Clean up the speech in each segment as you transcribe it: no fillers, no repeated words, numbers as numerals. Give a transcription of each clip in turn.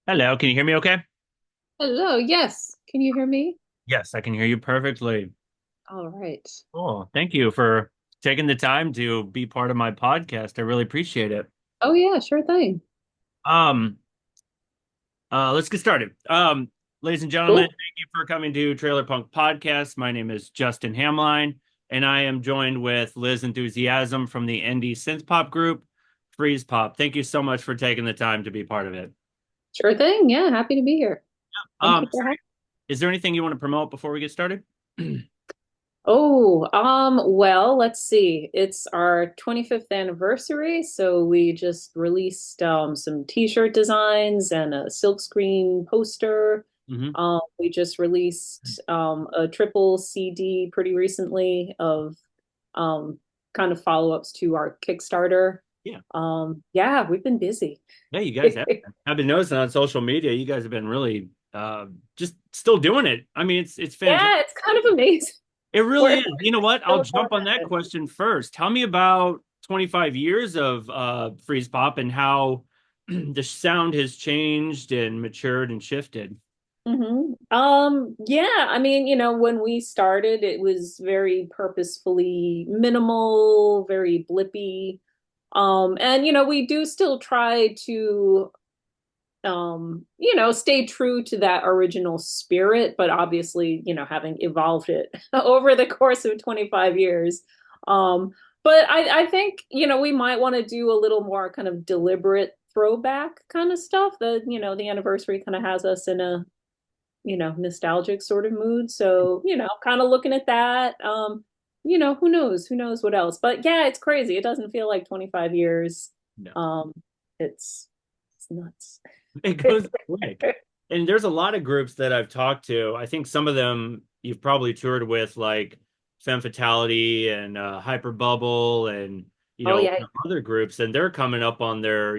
Hello, can you hear me okay? Hello, yes. Can you hear me? Yes, I can hear you perfectly. All right. Cool. Thank you for taking the time to be part of my podcast. I really appreciate it. Oh yeah, sure thing. Um, let's get started. Ladies and gentlemen, Cool. thank you for coming to Trailer Punk Podcast. My name is Justin Hamline, and I am joined with Liz Enthusiasm from the indie synthpop group, Freezepop. Thank you so much for taking the time to be part of it. Sure thing. Yeah, happy to be here. Thank you Is for having. is there anything you want to promote before we get started? Well, let's see. It's our 25th anniversary, so we just released some t-shirt designs and a silkscreen poster. Hmm. We just released a triple CD pretty recently of um kind of follow-ups to our Kickstarter. Yeah. Yeah, we've been busy. Yeah, you guys have. I've been noticing on social media, you guys have been really just still doing it. I mean, it's fantastic. Yeah, it's kind of amazing. It really We're is. You know what? I'll still going jump on at that it. question first. Tell me about 25 years of Freeze Pop and how the sound has changed and matured and shifted. Yeah, I mean, when we started, it was very purposefully minimal, very blippy. And we do still try to stay true to that original spirit, but obviously, having evolved it over the course of 25 years. Um, but I think, we might want to do a little more kind of deliberate throwback kind of stuff. The anniversary kind of has us in a nostalgic sort of mood. So, kind of looking at that. Who knows? Who knows what else? But yeah, it's crazy. It doesn't feel like 25 years. No, Um, it's nuts. it goes quick. And there's a lot of groups that I've talked to. I think some of them you've probably toured with, like Femme Fatality and Hyper Bubble and Oh yeah. other groups, and they're coming up on their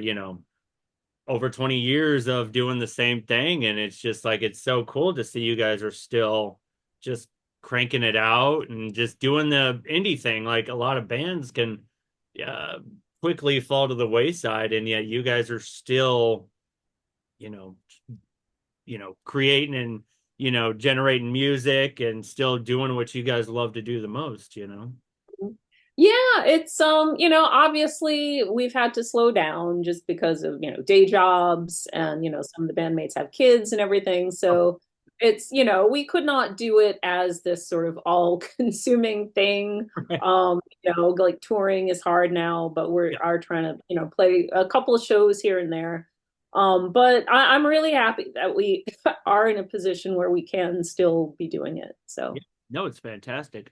over 20 years of doing the same thing. And it's just like, it's so cool to see you guys are still just cranking it out and just doing the indie thing. Like a lot of bands can uh, quickly fall to the wayside. And yet you guys are still, you know, creating and, generating music and still doing what you guys love to do the most. Yeah, it's obviously we've had to slow down just because of, day jobs and, some of the bandmates have kids and everything. Oh, So it's, we could not do it as this sort of all-consuming thing. right. Like touring is hard now, but we Yeah. are trying to, play a couple of shows here and there. But I'm really happy that we are in a position where we can still be doing it. Yeah. So. No, it's fantastic.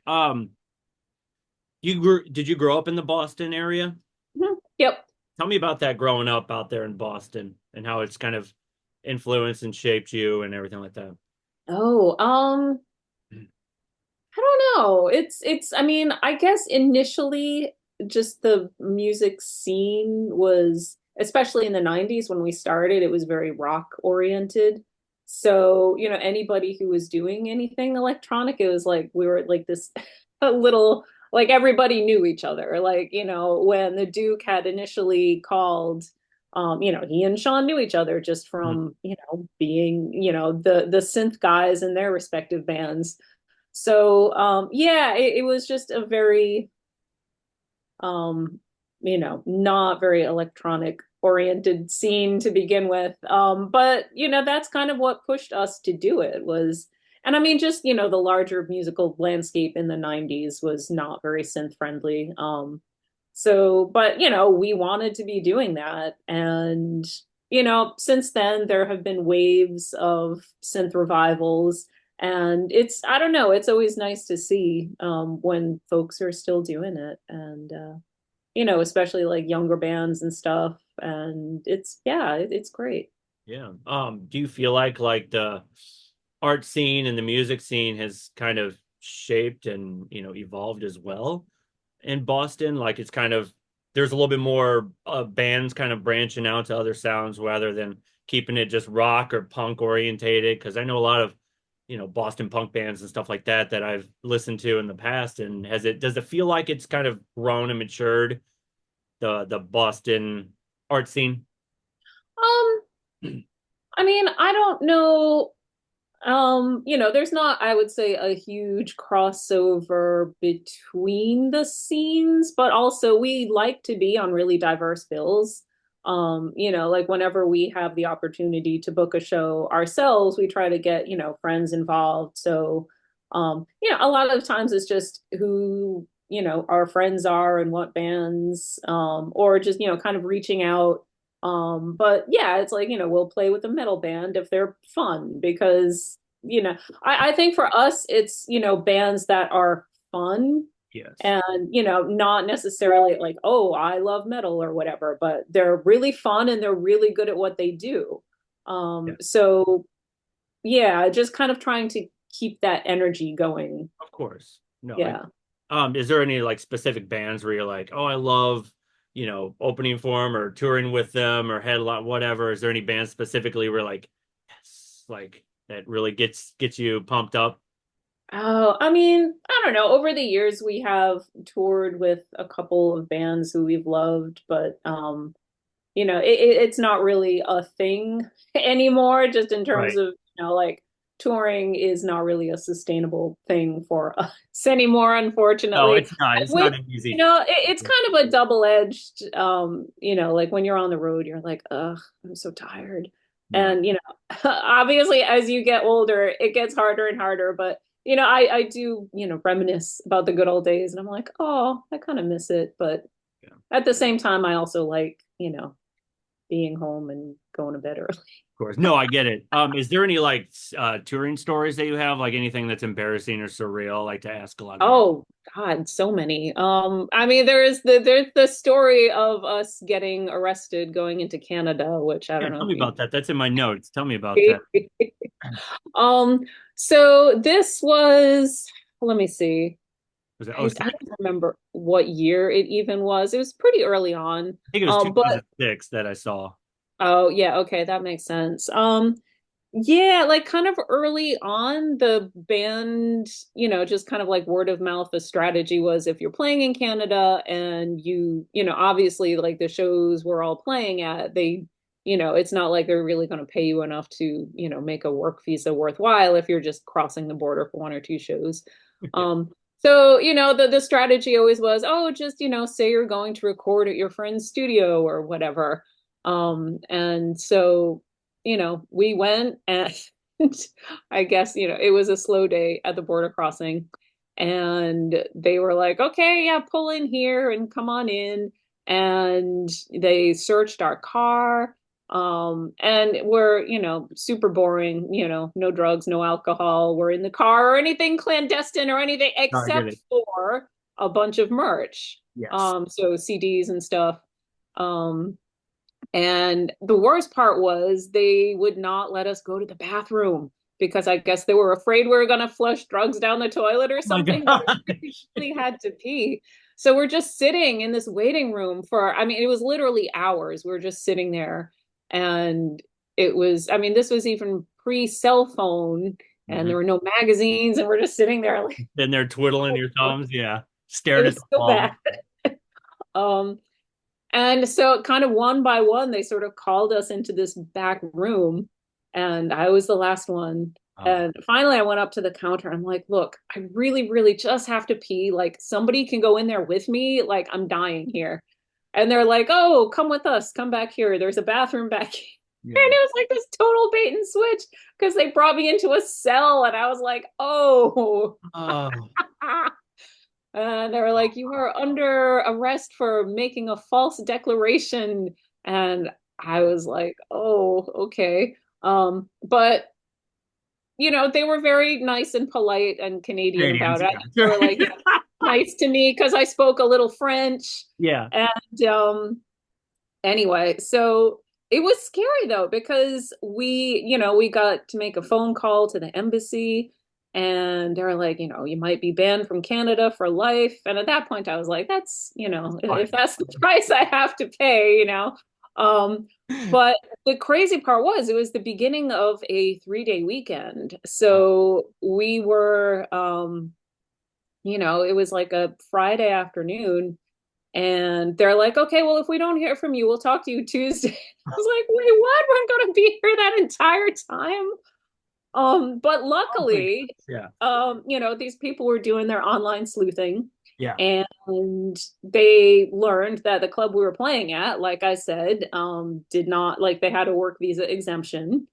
Did you grow up in the Boston area? Yep. Tell me about that growing up out there in Boston and how it's kind of influenced and shaped you and everything like that. Oh, I don't know. I mean, I guess initially just the music scene was, especially in the 90s when we started, it was very rock oriented. So, anybody who was doing anything electronic, it was like we were like this a little like everybody knew each other. Like, when the Duke had initially called, he and Sean knew each other just Mhm. from, being, the synth guys in their respective bands. So yeah, it was just a very not very electronic oriented scene to begin with. But that's kind of what pushed us to do it was, and I mean just, the larger musical landscape in the 90s was not very synth friendly. So, but we wanted to be doing that. And, since then there have been waves of synth revivals. And I don't know, it's always nice to see when folks are still doing it. And, especially like younger bands and stuff. And yeah, it's great. Yeah. Do you feel like the art scene and the music scene has kind of shaped and, evolved as well in Boston? Like it's kind of there's a little bit more bands kind of branching out to other sounds rather than keeping it just rock or punk orientated. Because I know a lot of, Boston punk bands and stuff like that that I've listened to in the past. And does it feel like it's kind of grown and matured, the Boston art scene? Um, I mean, I don't know. There's not, I would say, a huge crossover between the scenes, but also we like to be on really diverse bills. Like whenever we have the opportunity to book a show ourselves, we try to get, friends involved. So, a lot of times it's just who, our friends are and what bands, or just, kind of reaching out. But yeah, it's like, we'll play with a metal band if they're fun because, I think for us, it's, bands that are fun Yes. and, not necessarily like, oh, I love metal or whatever, but they're really fun and they're really good at what they do. Yeah. So yeah, just kind of trying to keep that energy going. Of course. No, I Yeah. is there any like specific bands where you're like, oh, I love, opening for them or touring with them or headline, whatever? Is there any bands specifically where like, yes, like that really gets you pumped up? Oh, I mean, I don't know. Over the years, we have toured with a couple of bands who we've loved, but it's not really a thing anymore, just in terms Right. of, like touring is not really a sustainable thing for us anymore, No, unfortunately. it's not. It's Which, not an easy. it's kind of a double-edged, like when you're on the road, you're like, ugh, I'm so tired. No. And, obviously as you get older, it gets harder and harder, but I do, reminisce about the good old days and I'm like, oh, I kind of miss it. But Yeah. Of at the same time, I also like, being home and going to bed early. course. No, I get it. Is there any like touring stories that you have, like anything that's embarrassing or surreal? I like to ask a lot of Oh God, so many. I mean, there's the story of us getting arrested going into Canada, which I Yeah, don't know tell if me you. about that. That's in my notes. Tell me about that. Um, so this was, let me see. Was it I 06? don't remember what year it even was. It was pretty early on. I think it was But 2006 that I saw. oh yeah, okay, that makes sense. Yeah, like kind of early on, the band, just kind of like word of mouth, the strategy was if you're playing in Canada and obviously like the shows we're all playing at, it's not like they're really going to pay you enough to, make a work visa worthwhile if you're just crossing the border for one or two shows. Yeah, So, the strategy always was, oh, just, say you're going to record at your friend's studio or whatever. And so we went and I guess, it was a slow day at the border crossing. And they were like, okay, yeah, pull in here and come on in. And they searched our car. And we're, super boring, no drugs, no alcohol. We're in the car or anything clandestine or anything no, I get except it. for a bunch of merch. Yes. So CDs and stuff. Um, and the worst part was they would not let us go to the bathroom because I guess they were afraid we were going to flush drugs down the toilet or Oh my something, but we really, gosh. really had to pee. So we're just sitting in this waiting room for, I mean, it was literally hours. We were just sitting there. And it was, I mean, this was even pre-cell phone and there Mhm. were no magazines. And we're just sitting there like, Then they're twiddling your thumbs. Yeah. it Staring at was the so bad. wall. Um, And so, kind of one by one, they sort of called us into this back room, and I was the last one. Oh, And finally, I went up to the counter. I'm like, look, I really, really just have to pee. Like, somebody can go in there with me. Like, I'm dying here. And they're like, oh, come with us. Come back here. There's a bathroom back here. And yeah. it was like this total bait and switch because they brought me into a cell, and I was like, oh. Oh, And they were like, you are under arrest for making a false declaration. And I was like, oh, okay. But they were very nice and polite and Canadian Canadians. about it. I Yeah. think they Sure. were like, nice to me because I spoke a little French. Yeah. And anyway, so it was scary though, because we got to make a phone call to the embassy and they're like, you might be banned from Canada for life. And at that point I was like, that's, if Fine. that's the price I have to pay. Um, but the crazy part was it was the beginning of a 3-day weekend. Oh, So we were, it was like a Friday afternoon And they're like, okay, well, if we don't hear from you, we'll talk to you Tuesday. I was like, wait, what? We're going to be here that entire time? But Oh my luckily, gosh. Yeah. these people were doing their online sleuthing Yeah. and they learned that the club we were playing at, like I said, did not like they had a work visa exemption.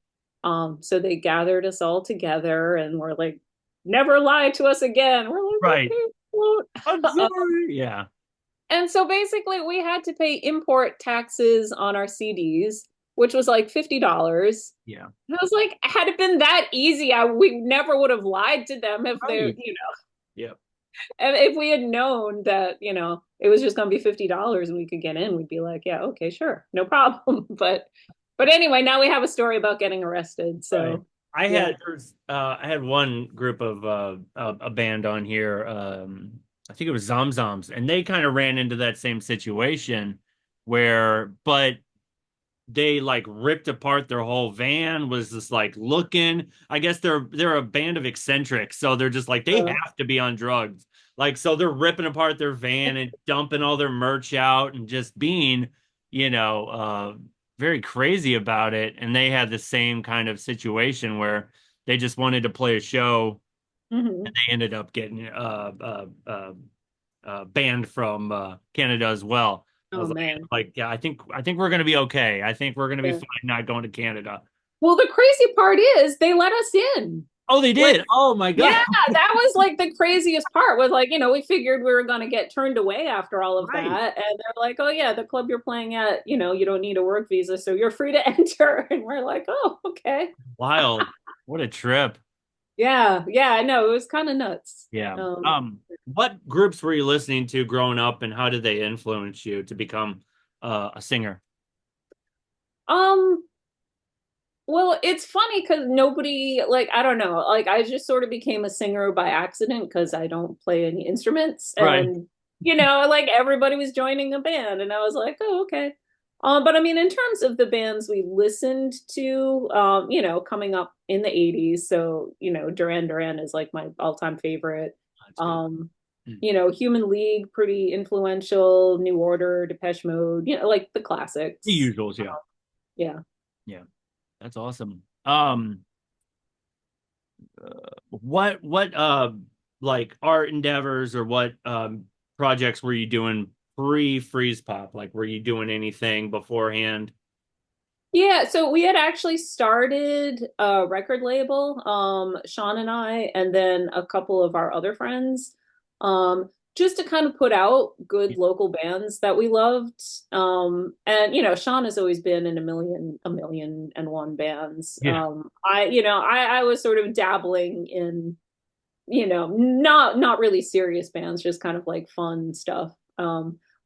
So they gathered us all together and were like, never lie to us again. We're like, Right. okay, won't. I'm sorry. Yeah. And so basically, we had to pay import taxes on our CDs, which was like $50. Yeah. And I was like, had it been that easy, we never would have lied to them if they're, Right. Yep. and if we had known that, it was just going to be $50 and we could get in, we'd be like, yeah, okay, sure, no problem. But anyway, now we have a story about getting arrested. Right. So yeah. I had one group of a band on here. I think it was Zomzoms, and they kind of ran into that same situation but they like ripped apart their whole van, was just like looking. I guess they're a band of eccentrics, so they're just like they Uh, have to be on drugs. Like so they're ripping apart their van and dumping all their merch out and just being, you know, very crazy about it. And they had the same kind of situation where they just wanted to play a show and mhm. they ended up getting banned from Canada as well. I Oh was man. yeah, I think we're gonna be okay. I think we're gonna be Yeah. fine not going to Canada. Well, the crazy part is they let us in. Oh, they Like, did. Oh my God. yeah, that was like the craziest part was like, we figured we were going to get turned away after all of Right. that. And they're like, oh, yeah, the club you're playing at, you don't need a work visa, so you're free to enter. And we're like, oh, okay. Wild. What a trip. Yeah, yeah, I know. It was kind of nuts. Yeah. What groups were you listening to growing up and how did they influence you to become a singer? Um, well, it's funny because nobody, like, I don't know, like, I just sort of became a singer by accident because I don't play any instruments. Right. And, like, everybody was joining a band, and I was like, oh, okay. But I mean, in terms of the bands we listened to, coming up in the 80s, so, Duran Duran is like my all-time favorite. That's good. Um, Mm. Human League, pretty influential, New Order, Depeche Mode, like the The classics. usuals, yeah. Yeah. Yeah. That's awesome. What like art endeavors or what projects were you doing pre Freeze Pop? Like were you doing anything beforehand? Yeah, so we had actually started a record label, Sean and I, and then a couple of our other friends, just to kind of put out good local bands that we loved. And Sean has always been in a million and one bands. Yeah. I was sort of dabbling in, not really serious bands, just kind of like fun stuff.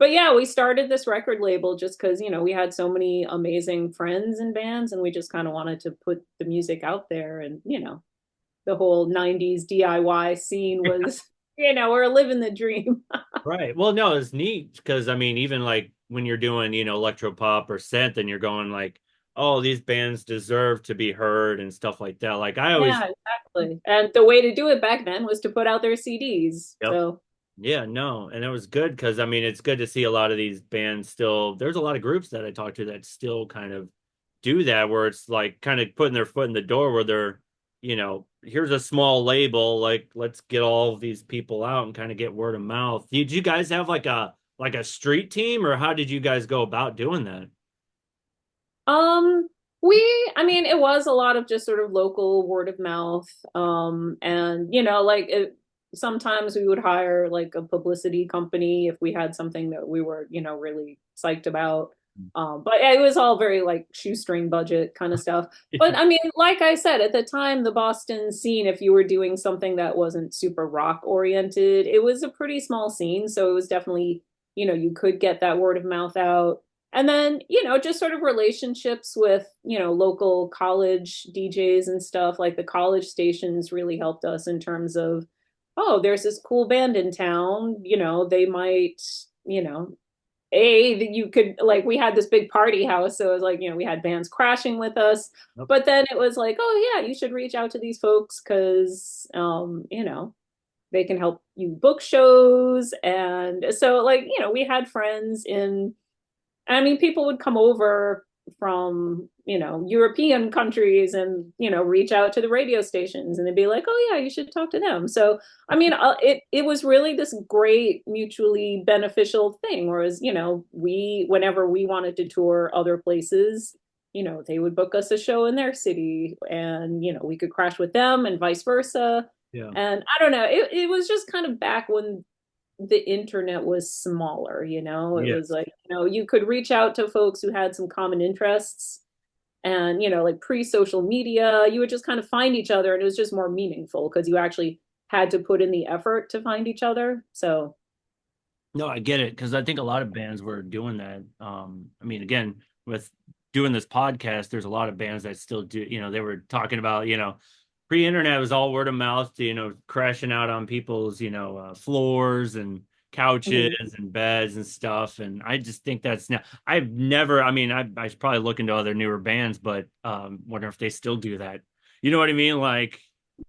But yeah, we started this record label just because, we had so many amazing friends and bands, and we just kind of wanted to put the music out there. And, the whole 90s DIY scene was, we're living the dream. Right. Well, no, it's neat because I mean, even like when you're doing, electro pop or synth and you're going like, oh, these bands deserve to be heard and stuff like that. Like I always, Yeah, exactly. And the way to do it back then was to put out their CDs. yep. So, Yeah, no, and it was good because I mean it's good to see a lot of these bands still. There's a lot of groups that I talk to that still kind of do that, where it's like kind of putting their foot in the door, where they're, here's a small label, like let's get all of these people out and kind of get word of mouth. Did you guys have like a street team, or how did you guys go about doing that? Um, I mean, it was a lot of just sort of local word of mouth. And sometimes we would hire like a publicity company if we had something that we were, really psyched about. But it was all very like shoestring budget kind of stuff. But I mean, like I said, at the time, the Boston scene, if you were doing something that wasn't super rock oriented, it was a pretty small scene. So it was definitely, you could get that word of mouth out. And then, just sort of relationships with, local college DJs and stuff. Like the college stations really helped us in terms of, oh, there's this cool band in town, they might, that you could like we had this big party house, so it was like, we had bands crashing with us. Yep. But then it was like, oh yeah, you should reach out to these folks because they can help you book shows. And so like, we had friends in, I mean, people would come over from, European countries and, reach out to the radio stations and they'd be like, oh yeah, you should talk to them. So, I mean, it was really this great mutually beneficial thing. Whereas, whenever we wanted to tour other places, they would book us a show in their city and, we could crash with them and vice versa. Yeah. And I don't know, it was just kind of back when the internet was smaller, it was Yes. like, you could reach out to folks who had some common interests and, like pre-social media, you would just kind of find each other and it was just more meaningful because you actually had to put in the effort to find each other. So, No, I get it because I think a lot of bands were doing that. I mean, again, with doing this podcast, there's a lot of bands that still do, they were talking about, pre-internet was all word of mouth, crashing out on people's, floors and couches mhm. and beds and stuff. And I just think that's now, I've never, I mean, I should probably look into other newer bands, but wonder if they still do that. You know what I mean? Like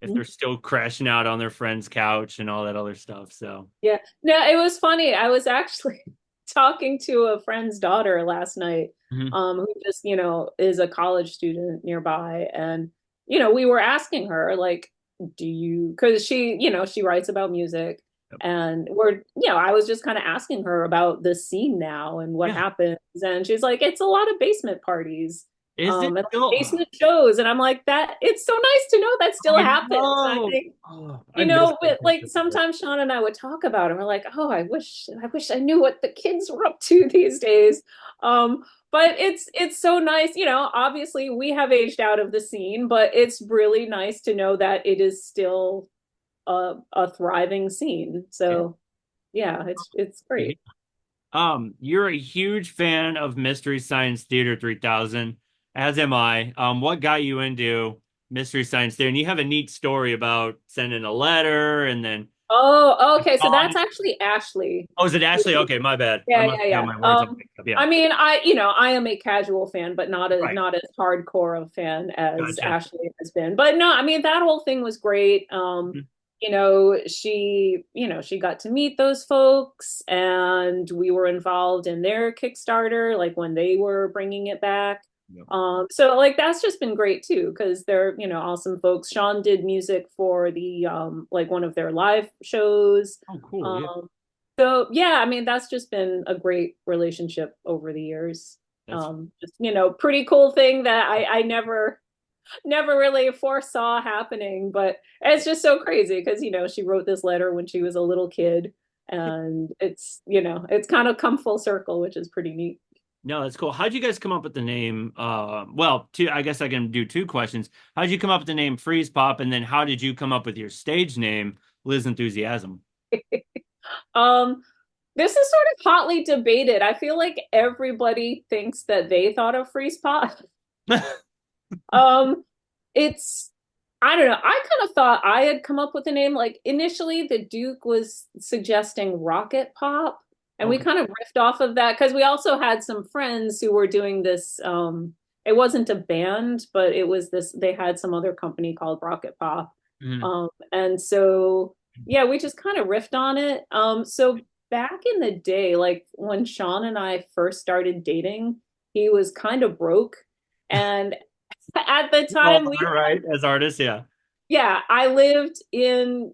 if they're still crashing out on their friend's couch and all that other stuff. So, Yeah. No, it was funny. I was actually talking to a friend's daughter last night, mhm. who just, is a college student nearby. And, we were asking her, like, because she, she writes about music. Yep. And I was just kind of asking her about the scene now and what Yeah. happens. And she's like, it's a lot of basement parties, Is it and still? basement shows. And I'm like, that it's so nice to know that still I happens. And I know. think Oh, I miss those but like days. sometimes Sean and I would talk about it. And we're like, oh, I wish I knew what the kids were up to these days. But it's so nice, obviously we have aged out of the scene, but it's really nice to know that it is still a thriving scene. Yeah. So yeah, it's great. You're a huge fan of Mystery Science Theater 3000, as am I. What got you into Mystery Science Theater? And you have a neat story about sending a letter and then Oh, okay. So on. that's actually Ashley. Oh, is it Ashley? Okay, my bad. I Yeah, must yeah, have yeah. my words all mixed up. Yeah. I mean, I am a casual fan, but Right. not as hardcore a fan as Gotcha. Ashley has been. But no, I mean, that whole thing was great. Mhm. She got to meet those folks, and we were involved in their Kickstarter, like when they were bringing it back. Yep. So like that's just been great too, because they're, awesome folks. Sean did music for the like one of their live shows. Oh, cool. Yeah. Um, so yeah, I mean that's just been a great relationship over the years. That's Just pretty cool thing that I never really foresaw happening, but it's just so crazy because she wrote this letter when she was a little kid, and it's kind of come full circle, which is pretty neat. no, that's cool. How'd you guys come up with the name? Well, two, I guess I can do two questions. How'd you come up with the name Freezepop? And then how did you come up with your stage name, Liz Enthusiasm? Um, this is sort of hotly debated. I feel like everybody thinks that they thought of Freezepop. Um, it's I don't know. I kind of thought I had come up with a name. Like initially, the Duke was suggesting Rocket Pop, and we Okay. kind of riffed off of that because we also had some friends who were doing this. It wasn't a band, but it was this. They had some other company called Rocket Pop, Mhm. and so yeah, we just kind of riffed on it. So back in the day, like when Sean and I first started dating, he was kind of broke. And at the Oh, time we all right. As artists, yeah. yeah, I lived in,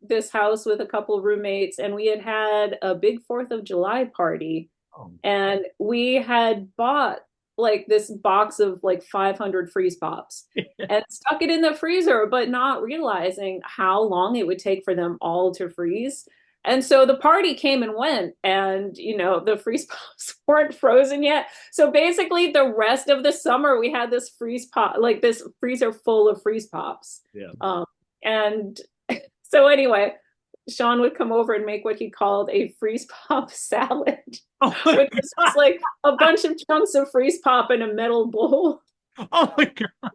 this house with a couple of roommates, and we had a big 4th of July party, Oh. and we had bought like this box of like 500 freeze pops and stuck it in the freezer, but not realizing how long it would take for them all to freeze. And so the party came and went, and the freeze pops weren't frozen yet. So basically, the rest of the summer, we had this freeze pop, like this freezer full of freeze pops. Yeah. And so anyway, Sean would come over and make what he called a freeze pop salad, Oh my which was God. just like a bunch of chunks of freeze pop in a metal bowl. Oh my God.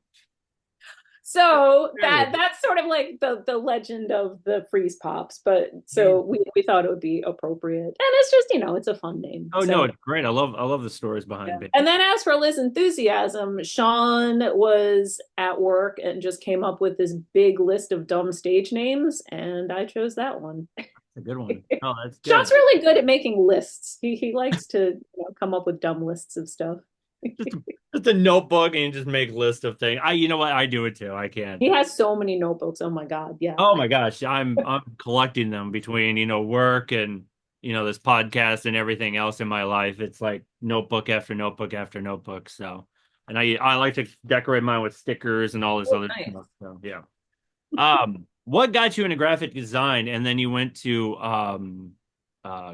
So True. that's sort of like the legend of the freeze pops, but Hey. so we thought it would be appropriate. And it's just, it's a fun name. Oh no, So it's great. I love the stories yeah. behind it. And then as for Liz Enthusiasm, Sean was at work and just came up with this big list of dumb stage names, and I chose that one. A good one. Oh, that's Sean's good. really good at making lists. He likes to come up with dumb lists of stuff. Just just a notebook and you just make list of things. You know what? I do it too. I can't. He has so many notebooks. Oh my God. Yeah. Oh my gosh, I'm collecting them between, work and, this podcast and everything else in my life. It's like notebook after notebook after notebook. So, and I like to decorate mine with stickers and all this Oh, other nice. stuff. So, yeah. What got you into graphic design and then you went to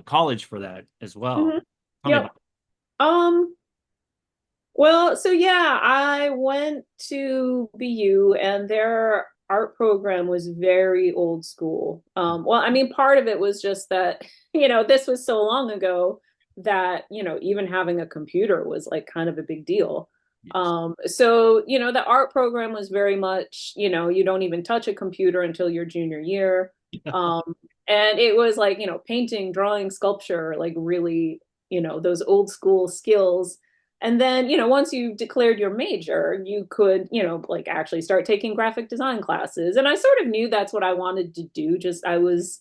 college for that as well? Hmm. Tell me about Yep. Um, well, so yeah, I went to BU and their art program was very old school. Well, I mean, part of it was just that, this was so long ago that, even having a computer was like kind of a big deal. yes. So, the art program was very much, you don't even touch a computer until your junior year. Um, and it was like, painting, drawing, sculpture, like really, those old school skills. And then, once you declared your major, you could, like actually start taking graphic design classes. And I sort of knew that's what I wanted to do. Just I was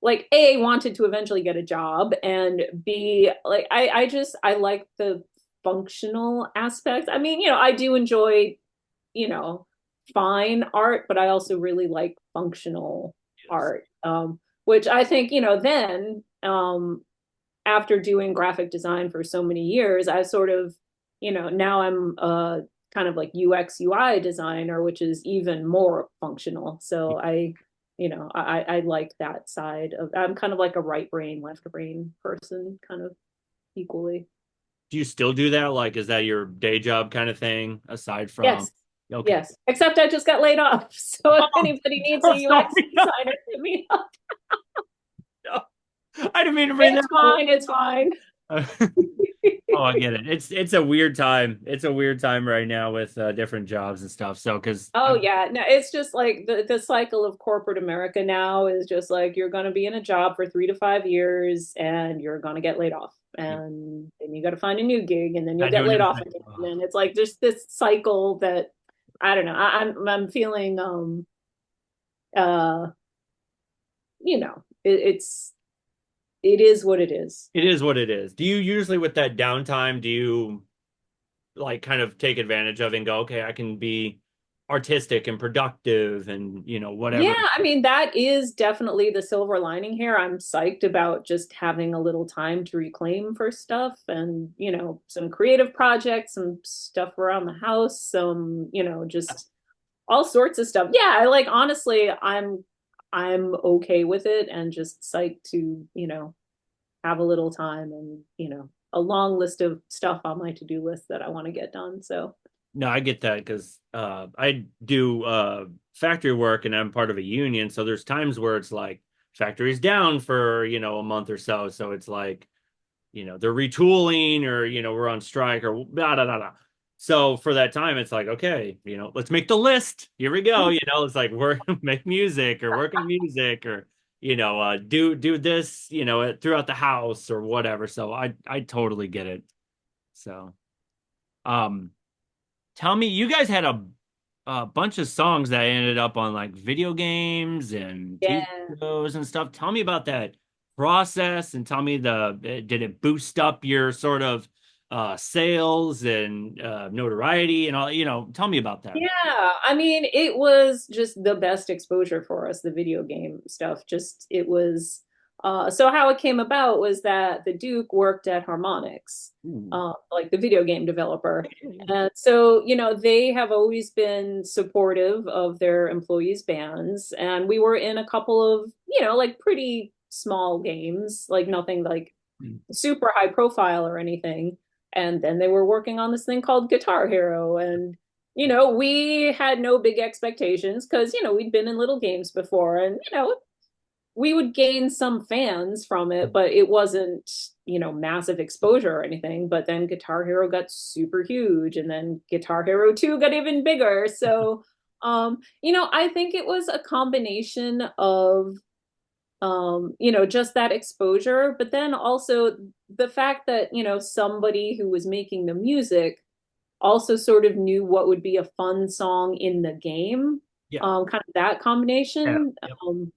like, A, wanted to eventually get a job, and B, like I like the functional aspect. I mean, I do enjoy, you know, fine art, but I also really like functional Yes. art. Which I think, then after doing graphic design for so many years, I sort of, now I'm a kind of like UX UI designer, which is even more functional. So I like that side of, I'm kind of like a right brain, left brain person, kind of equally. Do you still do that? Like, is that your day job kind of thing aside from? Yes. Okay. Yes. Except I just got laid off. So if Oh, anybody needs a oh, UX sorry. designer, hit me up. No, I didn't mean to bring that It's fine. It's fine. up. Oh, I get it. It's a weird time. It's a weird time right now with different jobs and stuff. So, because Oh yeah, no, it's just like the cycle of corporate America now is just like you're going to be in a job for 3 to 5 years and you're going to get laid off, and then you got to find a new gig, and then you'll I do get a new laid off thing. again, and Oh, then it's like just this cycle that I don't know. I'm feeling uh it is what it is. it is what it is. Do you usually with that downtime, do you like kind of take advantage of it and go, okay, I can be artistic and productive and Yeah, whatever. I mean, that is definitely the silver lining here. I'm psyched about just having a little time to reclaim for stuff and, some creative projects, some stuff around the house, some, just all sorts of stuff. Yeah, I like honestly, I'm okay with it and just psyched to, have a little time and, a long list of stuff on my to-do list that I want to get done. So, No, I get that because I do factory work and I'm part of a union. So there's times where it's like factory's down for, a month or so. So it's like, they're retooling or, we're on strike or blah, blah, blah, blah. So for that time, it's like, okay, let's make the list. Here we go. It's like work, make music or work on music or, do this, throughout the house or whatever. So I totally get it. So, um, tell me, you guys had a bunch of songs that ended up on like video games and TV yeah. shows and stuff. Tell me about that process and tell me did it boost up your sort of sales and notoriety and all, tell me about that. Yeah, I mean, it was just the best exposure for us, the video game stuff. Just it was so how it came about was that the Duke worked at Harmonix, Ooh. like the video game developer. And so, they have always been supportive of their employees' bands. And we were in a couple of, like pretty small games, like nothing like super high profile or anything. And then they were working on this thing called Guitar Hero. And, we had no big expectations because, we'd been in little games before and, we would gain some fans from it, but it wasn't, massive exposure or anything. But then Guitar Hero got super huge and then Guitar Hero 2 got even bigger. So, I think it was a combination of just that exposure, but then also the fact that, somebody who was making the music also sort of knew what would be a fun song in the game. Yeah. Kind of that Yeah. combination, Yep.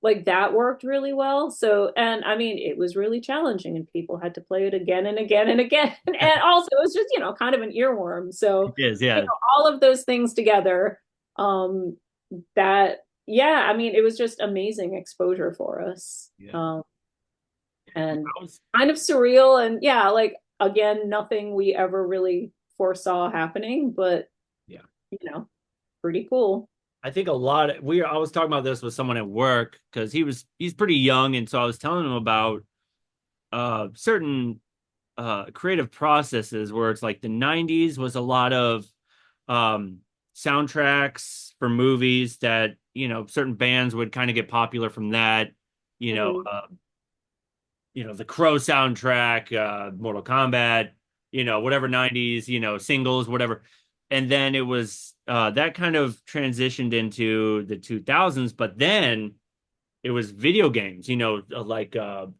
like that worked really well. So, and I mean, it was really challenging and people had to play it again and again and again. And also it was just, kind of an earworm. It So, is. Yeah. all of those things together, um, yeah, I mean, it was just amazing exposure for us. Yeah. And I was, kind of surreal. And yeah, like, again, nothing we ever really foresaw happening, but, yeah. you know, pretty cool. I think a lot of, I was talking about this with someone at work because he's pretty young, and so I was telling him about certain creative processes where it's like the 90s was a lot of um soundtracks for movies that, certain bands would kind of get popular from that, you know, Mhm. uh, the Crow soundtrack, Mortal Kombat, whatever 90s, singles, whatever. And then it was that kind of transitioned into the 2000s, but then it was video games, like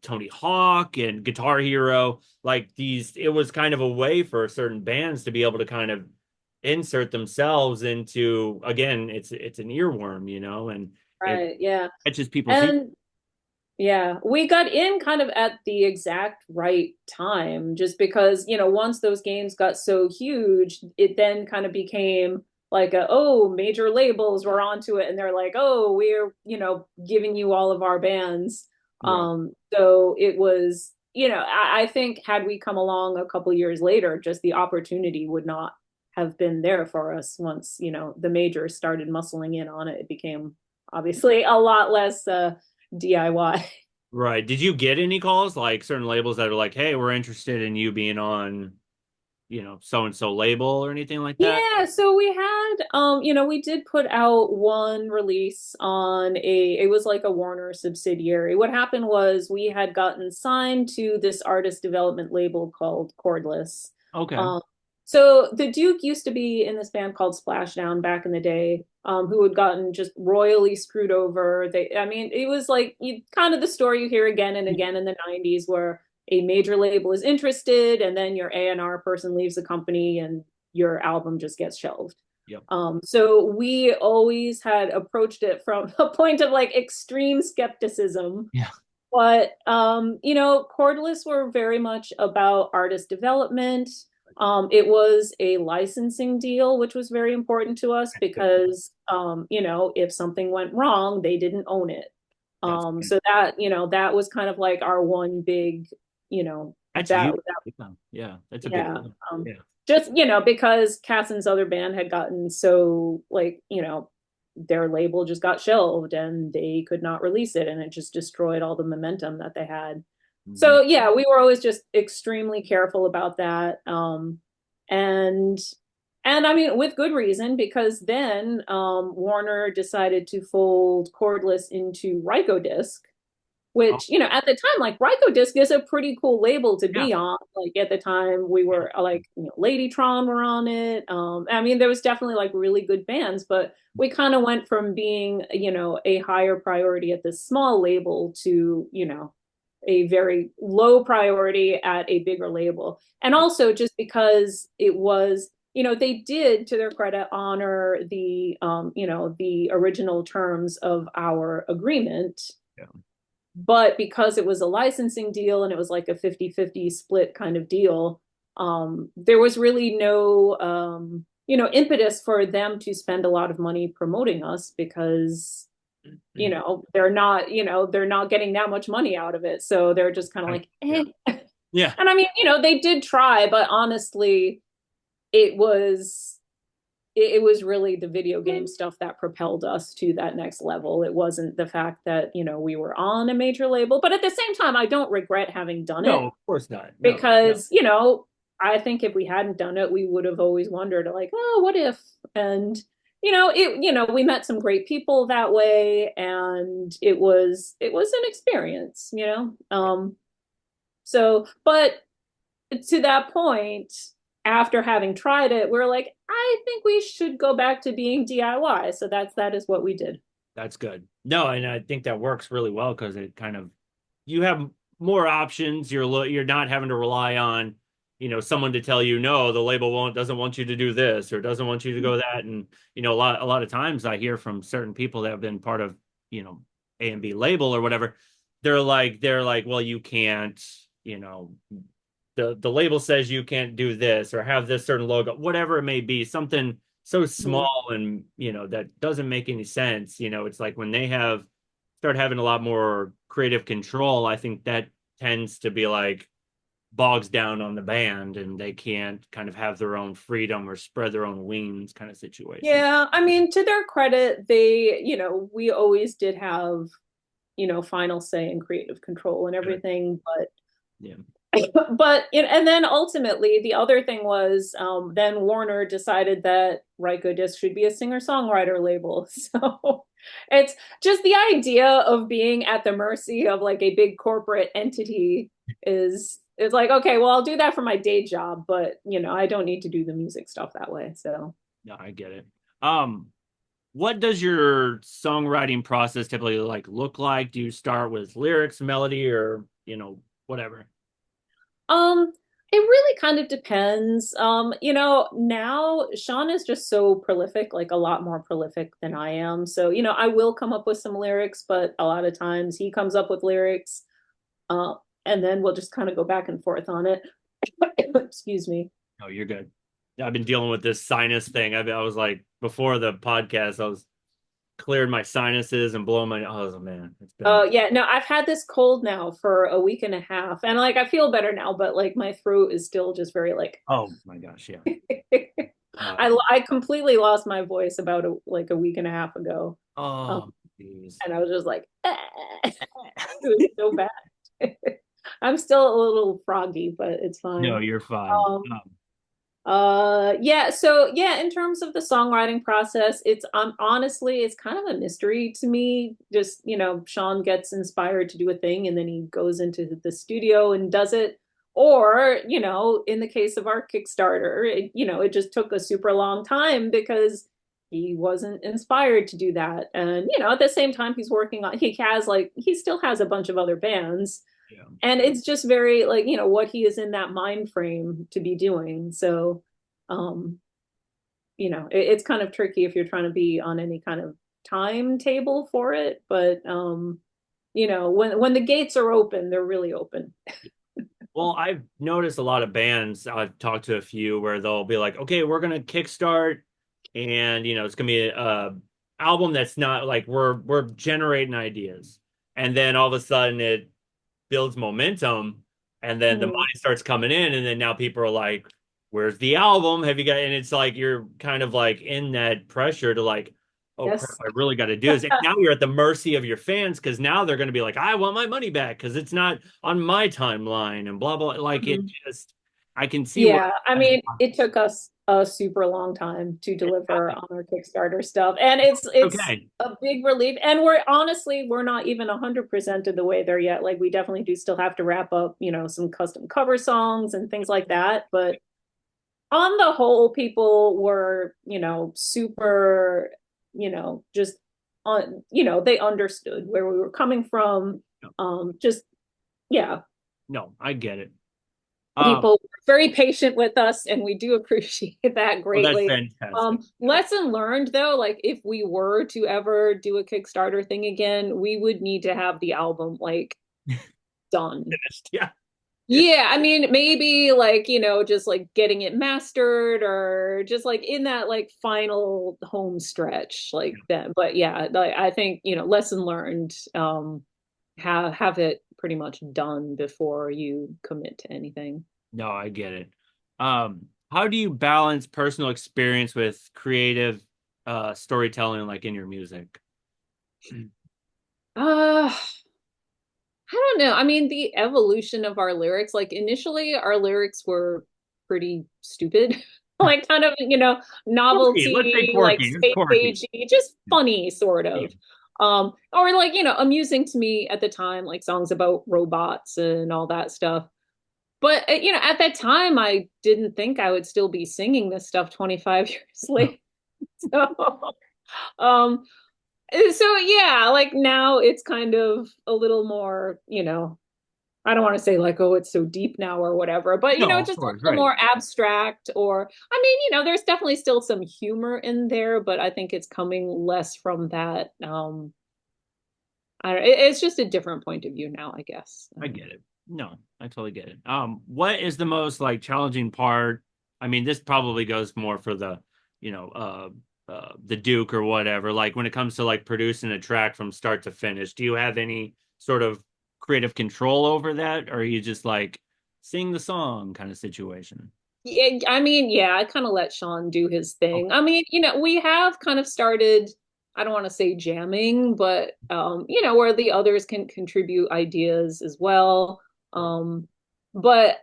Tony Hawk and Guitar Hero, like these. It was kind of a way for certain bands to be able to kind of insert themselves into, again, it's an earworm, and it Right. Yeah. catches people's ear. And yeah, we got in kind of at the exact right time, just because, once those games got so huge, it then kind of became like major labels were onto it and they're like, oh, we're, giving you all of our bands. Right. So it was, I think had we come along a couple years later, just the opportunity would not have been there for us once, the majors started muscling in on it. It became obviously a lot less DIY. Right. Did you get any calls, like certain labels that are like, "Hey, we're interested in you being on, so and so label," or anything like that? Yeah, so we had we did put out one release on it was like a Warner subsidiary. What happened was we had gotten signed to this artist development label called Cordless. Okay. Um so the Duke used to be in this band called Splashdown back in the day, who had gotten just royally screwed over. I mean, it was like kind of the story you hear again and again in the 90s where a major label is interested and then your A&R person leaves the company and your album just gets shelved. Yep. So we always had approached it from a point of like extreme skepticism. Yeah. But Cordless were very much about artist development. It was a licensing deal, which was very important to us Good. because if something went wrong, they didn't own it. That's So that was kind of like our one big, that's that you. Yeah. Yeah. That's a big yeah. deal. Um, Yeah. just, because Cassin's other band had gotten so like, their label just got shelved and they could not release it and it just destroyed all the momentum that they had. Hmm. So yeah, we were always just extremely careful about that. And I mean with good reason because then Warner decided to fold Cordless into Rykodisc, Oh, which at the time like Rykodisc is a pretty cool label to yeah. be on. Like at the time we were like Ladytron were on it. I mean there was definitely like really good bands, but we kind of went from being a higher priority at this small label to a very low priority at a bigger label. And also just because it was they did to their credit honor the original terms of our agreement, Yeah. but because it was a licensing deal and it was like a 50-50 split kind of deal, there was really no impetus for them to spend a lot of money promoting us because they're not getting that much money out of it. So they're just kind of I, like, yeah. eh. Yeah. And I mean, they did try, but honestly, it was it was really the video game stuff that propelled us to that next level. It wasn't the fact that, we were on a major label. But at the same time, I don't regret having done No, it of course not. No. No. because, I think if we hadn't done it, we would have always wondered, like, oh, what if? And, we met some great people that way, and it was an experience. So, but to that point, after having tried it, we're like, I think we should go back to being DIY. So that is what we did. That's good. No, and I think that works really well because it kind of you have more options. You're not having to rely on, someone to tell you no, the label won't doesn't want you to do this or doesn't want you to go that. And a lot of times I hear from certain people that have been part of, A and B label or whatever. They're like, well, you can't, you know, the label says you can't do this or have this certain logo, whatever it may be, something so Mhm. small and that doesn't make any sense. It's like when they have start having a lot more creative control, I think that tends to be like bogs down on the band and they can't kind of have their own freedom or spread their own wings kind of situation. Yeah, I mean, to their credit, we always did have, final say and creative control and Good. everything. Yeah. But and then ultimately the other thing was then Warner decided that Right Good Disc should be a singer-songwriter label. So it's just the idea of being at the mercy of like a big corporate entity is like, okay, well, I'll do that for my day job, but I don't need to do the music stuff that way. So No, I get it. Um, what does your songwriting process typically like look like? Do you start with lyrics, melody, or whatever? Um, it really kind of depends. Now Sean is just so prolific, like a lot more prolific than I am. So, I will come up with some lyrics, but a lot of times he comes up with lyrics, uh, and then we'll just kind of go back and forth on it. Excuse me. Oh, you're good. I've been dealing with this sinus thing. I was like before the podcast, I was cleared my sinuses and blowing my. Oh man, it's Oh, been. yeah, no, I've had this cold now for a week and a half, and like I feel better now, but like my throat is still just very like Oh my gosh, yeah. Uh, I completely lost my voice about like a week and a half ago. Um, oh, geez. and I was just like, it was so bad. I'm still a little froggy, but it's No, fine. you're fine. Um, yeah, so yeah, in terms of the songwriting process, it's honestly it's kind of a mystery to me. Just, Sean gets inspired to do a thing and then he goes into the studio and does it. Or, in the case of our Kickstarter, it just took a super long time because he wasn't inspired to do that. And, at the same time he still has a bunch of other bands Yeah. and it's just very like what he is in that mind frame to be doing. So um it's kind of tricky if you're trying to be on any kind of timetable for it, but when the gates are open, they're really open. Well, I've noticed a lot of bands. I've talked to a few where they'll be like, "Okay, we're gonna kickstart, and it's gonna be a album that's not like we're generating ideas, and then all of a sudden it builds momentum, and then the Mhm. money starts coming in, and then now people are like, "Where's the album? Have you got?" And it's like you're kind of like in that pressure to like, "Oh crap, Yes. I really got to do this." And now you're at the mercy of your fans because now they're going to be like, "I want my money back because it's not on my timeline," and blah blah. Like it Mhm. just, I can see where. Yeah, I mean, it took us a super long time to deliver on our Kickstarter stuff, and it's Okay. a big relief. And we're not even 100% of the way there yet. Like we definitely do still have to wrap up, some custom cover songs and things like that. But on the whole, people were, super, just on, they understood where we were coming from. No, Just yeah, no, I get it. people were very patient with us and we do appreciate that Well, that's greatly. fantastic. Yeah. Lesson learned though, like if we were to ever do a Kickstarter thing again, we would need to have the album like done. Finished. Yeah. Yeah, I mean, maybe like, just like getting it mastered or just like in that like final home stretch like that. But yeah, like, I think, lesson learned, have it pretty much done before you commit to anything. No, I get it. How do you balance personal experience with creative storytelling like in your music? Uh, I don't know. I mean, the evolution of our lyrics, like initially our lyrics were pretty stupid. Like kind of, Quirky. Let's say novelty, like quirky. It's space quirky. agey, just funny sort Yeah. of. Or like, amusing to me at the time, like songs about robots and all that stuff. But at that time, I didn't think I would still be singing this stuff 25 years later. So, um, so yeah, like now it's kind of a little more, I don't want to say like, oh, it's so deep now or whatever, but No, of just a course, little right. more abstract. Or, I mean, there's definitely still some humor in there, but I think it's coming less from that. It's just a different point of view now, I guess. I get it. No, I totally get it. What is the most like challenging part? I mean, this probably goes more for the, the Duke or whatever. Like when it comes to like producing a track from start to finish, do you have any sort of creative control over that, or are you just like sing the song kind of situation? Yeah, I mean, yeah, I kind of let Sean do his thing. Okay. I mean, we have kind of started, I don't want to say jamming, but where the others can contribute ideas as well. Um, but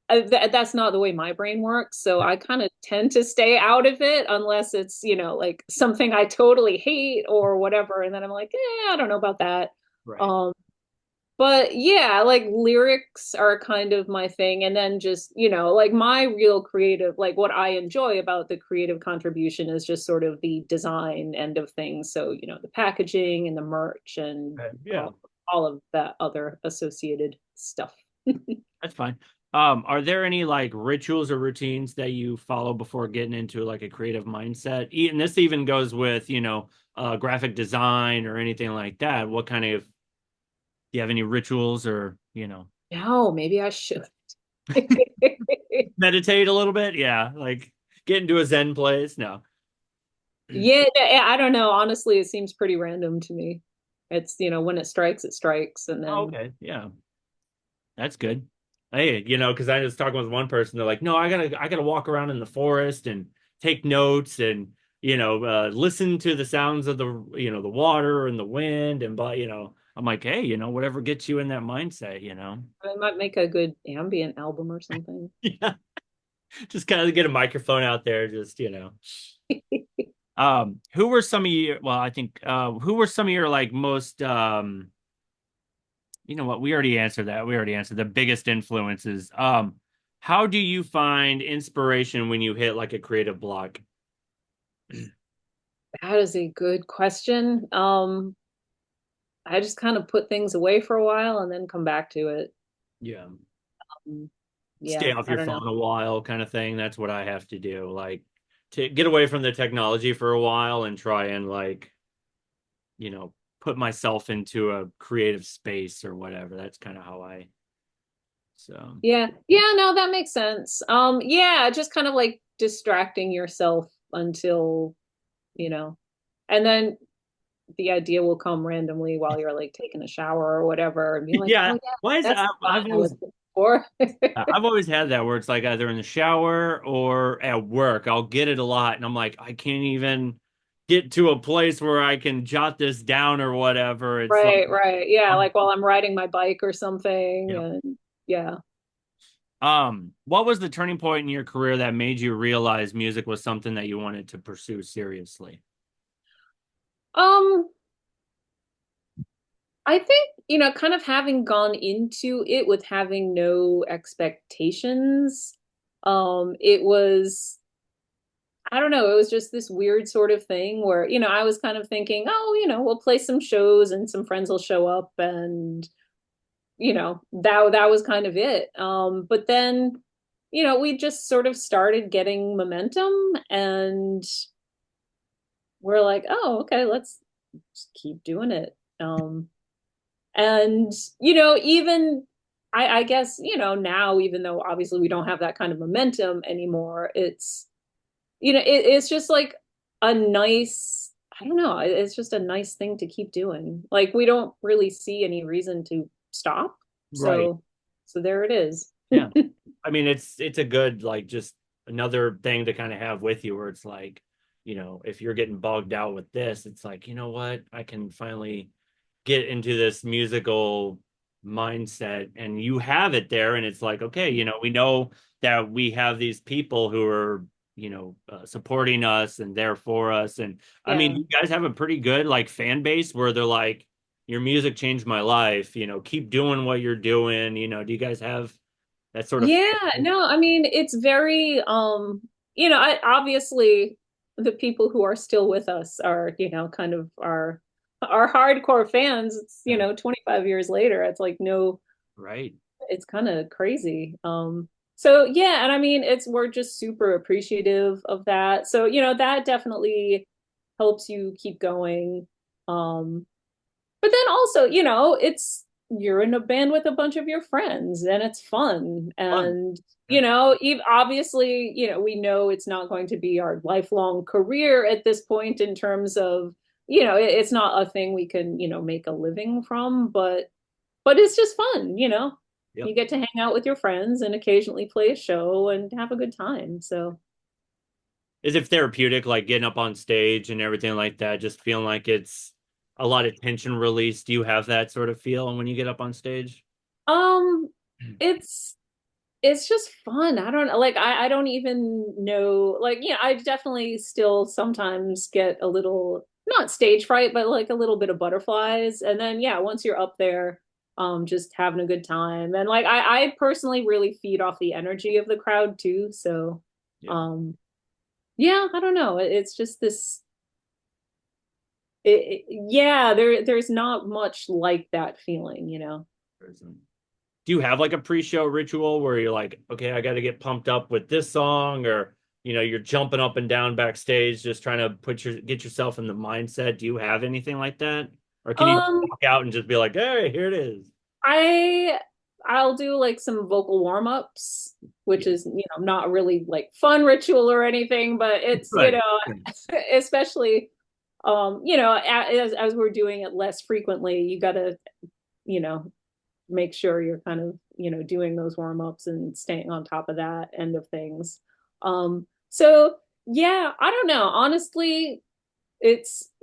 that's not the way my brain works, so I kind of tend to stay out of it unless it's, like something I totally hate or whatever, and then I'm like, I don't know about that. Right. Um, but yeah, like lyrics are kind of my thing. And then just, like my real creative, like what I enjoy about the creative contribution is just sort of the design end of things. So, the packaging and the merch and Okay. Yeah, all of that other associated stuff. that's fine. Are there any like rituals or routines that you follow before getting into like a creative mindset? And this even goes with, graphic design or anything like that. What kind of, do you have any rituals or, No, maybe I should. meditate a little bit? Yeah, like get into a Zen place. No. Yeah, I don't know. Honestly, it seems pretty random to me. It's, when it strikes, it strikes. And Oh, then, okay. Yeah, that's good. Hey, because I was talking with one person, they're like, no, I gotta walk around in the forest and take notes and listen to the sounds of the water and the wind and but I'm like, hey, whatever gets you in that mindset. I might make a good ambient album or something. Yeah, just kind of get a microphone out there, just who were some of your, well, I think who were some of your like most you know what? We already answered that. We already answered the biggest influences. How do you find inspiration when you hit like a creative block? That is a good question. I just kind of put things away for a while and then come back to it. Yeah. Um, Stay yeah, off I your don't know. phone a while kind of thing. That's what I have to do. Like to get away from the technology for a while and try and like, you know, put myself into a creative space or whatever. That's kind of how I so Yeah, yeah, no, that makes sense. Yeah, just kind of like distracting yourself until, you know, and then the idea will come randomly while you're like taking a shower or whatever, and be like, oh yeah. yeah, Why is that's that? the spot I was looking for. I've always had that where it's like either in the shower or at work. I'll get it a lot, and I'm like, I can't even get to a place where I can jot this down or whatever. It's like, Right, right. Yeah, um, like while I'm riding my bike or something, yeah. and yeah. What was the turning point in your career that made you realize music was something that you wanted to pursue seriously? Um, I think, kind of having gone into it with having no expectations, it was, I don't know, it was just this weird sort of thing where, I was kind of thinking, oh, we'll play some shows and some friends will show up and, that was kind of it. But then, we just sort of started getting momentum and we're like, oh, okay, let's just keep doing it. And, even I guess, now, even though obviously we don't have that kind of momentum anymore, it's just like a nice, I don't know, it's just a nice thing to keep doing. Like we don't really see any reason to stop. Right. So there it is. Yeah. I mean, it's a good like just another thing to kind of have with you where it's like, if you're getting bogged out with this, it's like, you know what? I can finally get into this musical mindset and you have it there and it's like okay, we know that we have these people who are supporting us and there for us. And I mean, Yeah. you guys have a pretty good like fan base where they're like, your music changed my life, keep doing what you're doing. Do you guys have That sort of Yeah, feel? no, I mean it's very I obviously the people who are still with us are, kind of our hardcore fans. It's, Yeah. 25 years later. It's like no, Right. it's kind of crazy. So yeah, and I mean we're just super appreciative of that. So, that definitely helps you keep going. Um, but then also, it's you're in a band with a bunch of your friends and it's fun. Fun. And, Yeah. obviously, we know it's not going to be our lifelong career at this point in terms of, it's not a thing we can, make a living from, but it's just fun, Yep. You get to hang out with your friends and occasionally play a show and have a good time. So, Is it therapeutic, like getting up on stage and everything like that, just feeling like it's a lot of tension release? Do you have that sort of feel when you get up on stage? um, it's it's just fun. I don't know. Like I don't even know. Like, I definitely still sometimes get a little not stage fright, but like a little bit of butterflies. And then yeah, once you're up there, just having a good time. And like I personally really feed off the energy of the crowd too. So Yeah. um yeah, I don't know. It's just this yeah, there's not much like that feeling. Do you have like a pre-show ritual where you're like, okay, I got to get pumped up with this song, or you're jumping up and down backstage, just trying to get yourself in the mindset? Do you have anything like that, or can you Um, walk out and just be like, hey, here it is? I I'll do like some vocal warm-ups, which Yeah, is, not really like fun ritual or anything, but it's, right. especially as we're doing it less frequently, you gotta, you know, make sure you're kind of, doing those warm-ups and staying on top of that end of things. So yeah, I don't know. Honestly,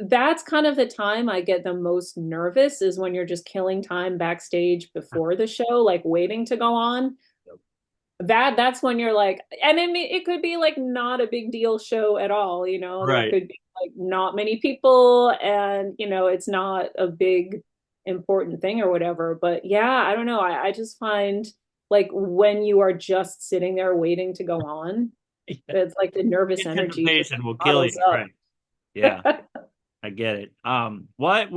that's kind of the time I get the most nervous is when you're just killing time backstage before the show, like waiting to go on. That's when you're like, and I mean, it could be like not a big deal show at all, there Right. could be like not many people and, it's not a big important thing or whatever. But yeah, I don't know. I just find like when you are just sitting there waiting to go on, it's like the nervous energy just Anticipation will kill bottles you, right? Yeah, up. I get it. What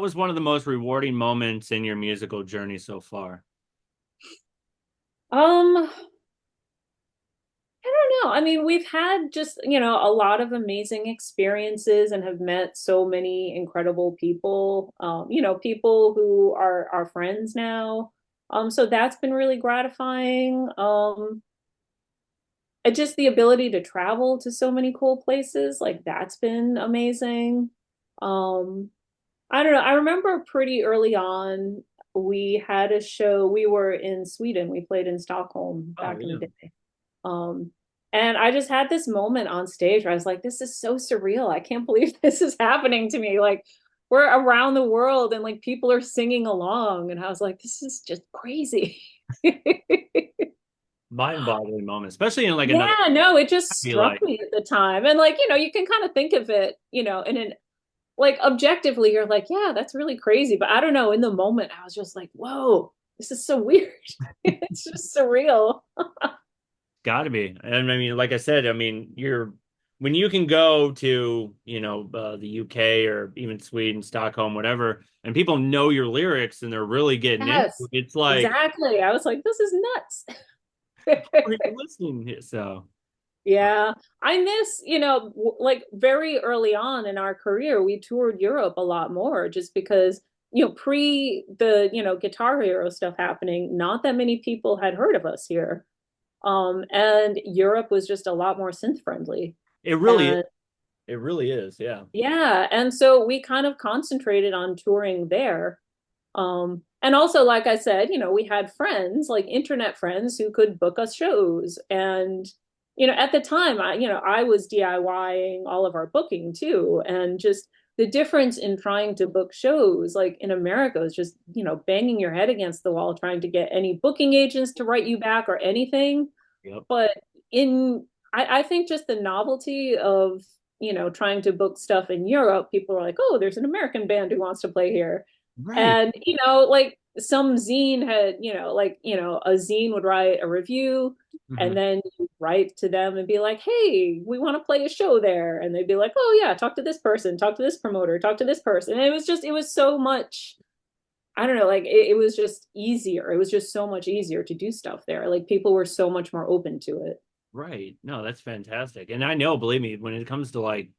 was one of the most rewarding moments in your musical journey so far? Um, I don't know. I mean, we've had just, a lot of amazing experiences and have met so many incredible people, people who are our friends now. So that's been really gratifying. And just the ability to travel to so many cool places, like that's been amazing. Um, I don't know. I remember pretty early on, we had a show. We were in Sweden. We played in Stockholm Oh back in the yeah. day. Um, and I just had this moment on stage where I was like, this is so surreal. I can't believe this is happening to me. Like, we're around the world and like people are singing along. And I was like, this is just crazy. Mind-boggling moment, especially in like another Yeah, no, it just be struck like, me at the time. And like, you can kind of think of it, in an like objectively, you're like, yeah, that's really crazy. But I don't know, in the moment, I was just like, whoa, this is so weird. It's just surreal. gotta be. And I mean, like I said, I mean, when you can go to, the UK or even Sweden, Stockholm, whatever, and people know your lyrics and they're really getting into it, Yes, it's like, exactly. I was like, this is nuts. are you listening? So, Yeah, I miss, like very early on in our career, we toured Europe a lot more just because, pre the, Guitar Hero stuff happening, not that many people had heard of us here. And Europe was just a lot more synth friendly. it really, And it really is. Yeah. yeah, and so we kind of concentrated on touring there. And also, like I said, we had friends, like internet friends who could book us shows. And, at the time, I was DIYing all of our booking too. And just the difference in trying to book shows, like in America, is just, banging your head against the wall, trying to get any booking agents to write you back or anything. Yep. But I think just the novelty of, trying to book stuff in Europe, people are like, oh, there's an American band who wants to play here. Right. And, like some zine had, like, a zine would write a review, Hmm. and then you write to them and be like, hey, we want to play a show there. And they'd be like, oh yeah, talk to this person, talk to this promoter, talk to this person. And it was so much, I don't know, like it was just easier. It was just so much easier to do stuff there. Like people were so much more open to it. Right. No, that's fantastic. And I know, believe me, when it comes to like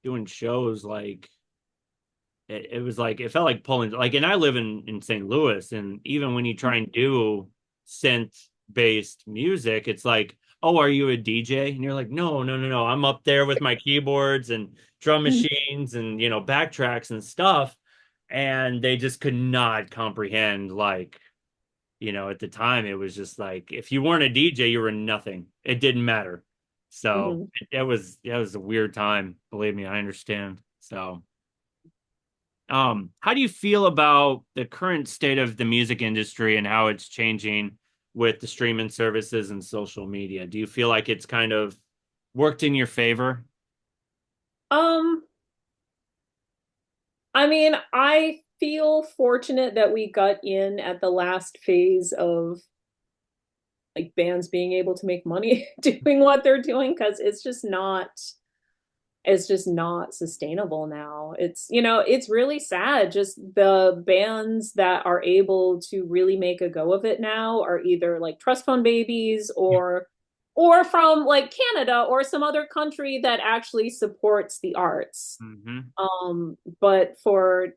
doing shows, like it was like it felt like pulling like, and I live in St. Louis, and even when you try and do synth based music, it's like, oh, are you a DJ? And you're like, no, no, no, no. I'm up there with my keyboards and drum machines and backtracks and stuff. And they just could not comprehend, like, at the time it was just like if you weren't a DJ, you were nothing. It didn't matter. So Mm-hmm. it was a weird time. Believe me, I understand. So how do you feel about the current state of the music industry and how it's changing with the streaming services and social media? Do you feel like it's kind of worked in your favor? Um, I mean, I feel fortunate that we got in at the last phase of like bands being able to make money doing what they're doing, because it's just not sustainable now. It's really sad. Just the bands that are able to really make a go of it now are either like trust fund babies, or from like Canada or some other country that actually supports the arts. Hmm. But for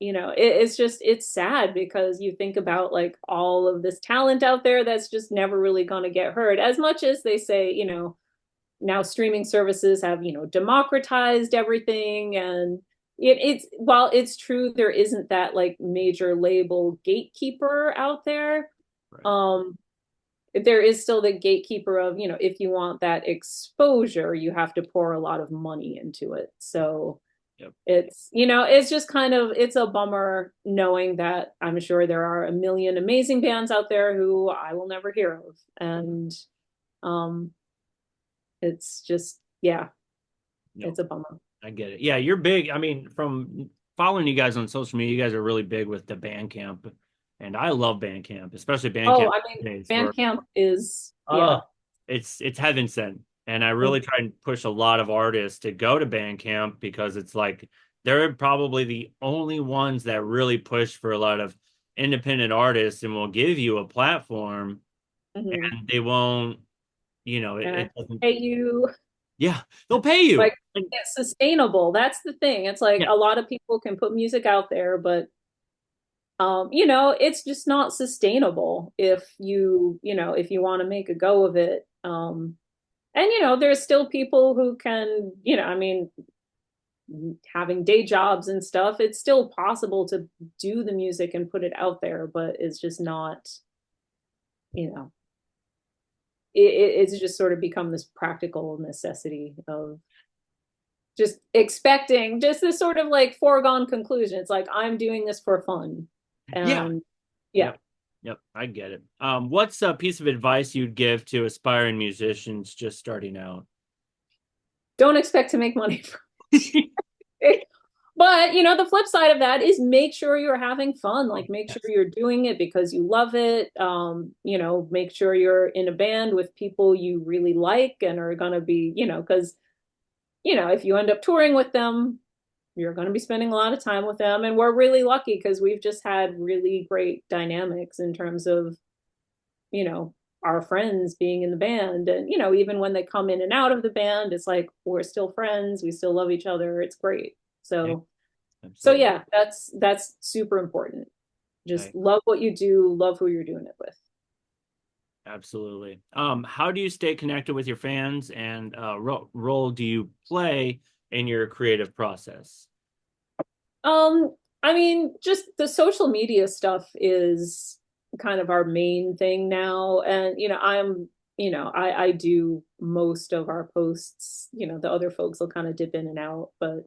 it's sad because you think about like all of this talent out there that's just never really going to get heard, as much as they say, now streaming services have, democratized everything. And it's while it's true there isn't that like major label gatekeeper out there, Right. um there is still the gatekeeper of, if you want that exposure, you have to pour a lot of money into it. So Yep. it's just kind of, it's a bummer knowing that I'm sure there are a million amazing bands out there who I will never hear of. And um it's just, yeah, No, it's a bummer. I get it. Yeah, you're big. I mean, from following you guys on social media, you guys are really big with the Bandcamp, and I love Bandcamp, especially Oh, Bandcamp I mean, days for Bandcamp is, oh, yeah. it's heaven sent. And I really Mhm. try and push a lot of artists to go to Bandcamp because it's like they're probably the only ones that really push for a lot of independent artists and will give you a platform, Mhm. and they won't, And I it doesn't, pay you, yeah, they'll pay you. like, it's sustainable. That's the thing. It's like Yeah. a lot of people can put music out there, but it's just not sustainable if you want to make a go of it. And there's still people who can, I mean, having day jobs and stuff, it's still possible to do the music and put it out there, but it's just not, you know, it's just sort of become this practical necessity of just expecting just this sort of like foregone conclusion. It's like, I'm doing this for fun. Yeah. And yeah, Yep. Yep. I get it. What's a piece of advice you'd give to aspiring musicians just starting out? don't expect to make money from it. But the flip side of that is make sure you're having fun. Oh, Like make sure yes. you're doing it because you love it. Make sure you're in a band with people you really like and are gonna be, because if you end up touring with them, you're going to be spending a lot of time with them. And we're really lucky because we've just had really great dynamics in terms of, you know, our friends being in the band. And, even when they come in and out of the band, it's like we're still friends. We still love each other. It's great. Yeah, So absolutely. yeah, that's super important. Just Okay. love what you do, love who you're doing it with. Absolutely. How do you stay connected with your fans, and role do you play in your creative process? I mean, just the social media stuff is kind of our main thing now. And, I do most of our posts, the other folks will kind of dip in and out, but,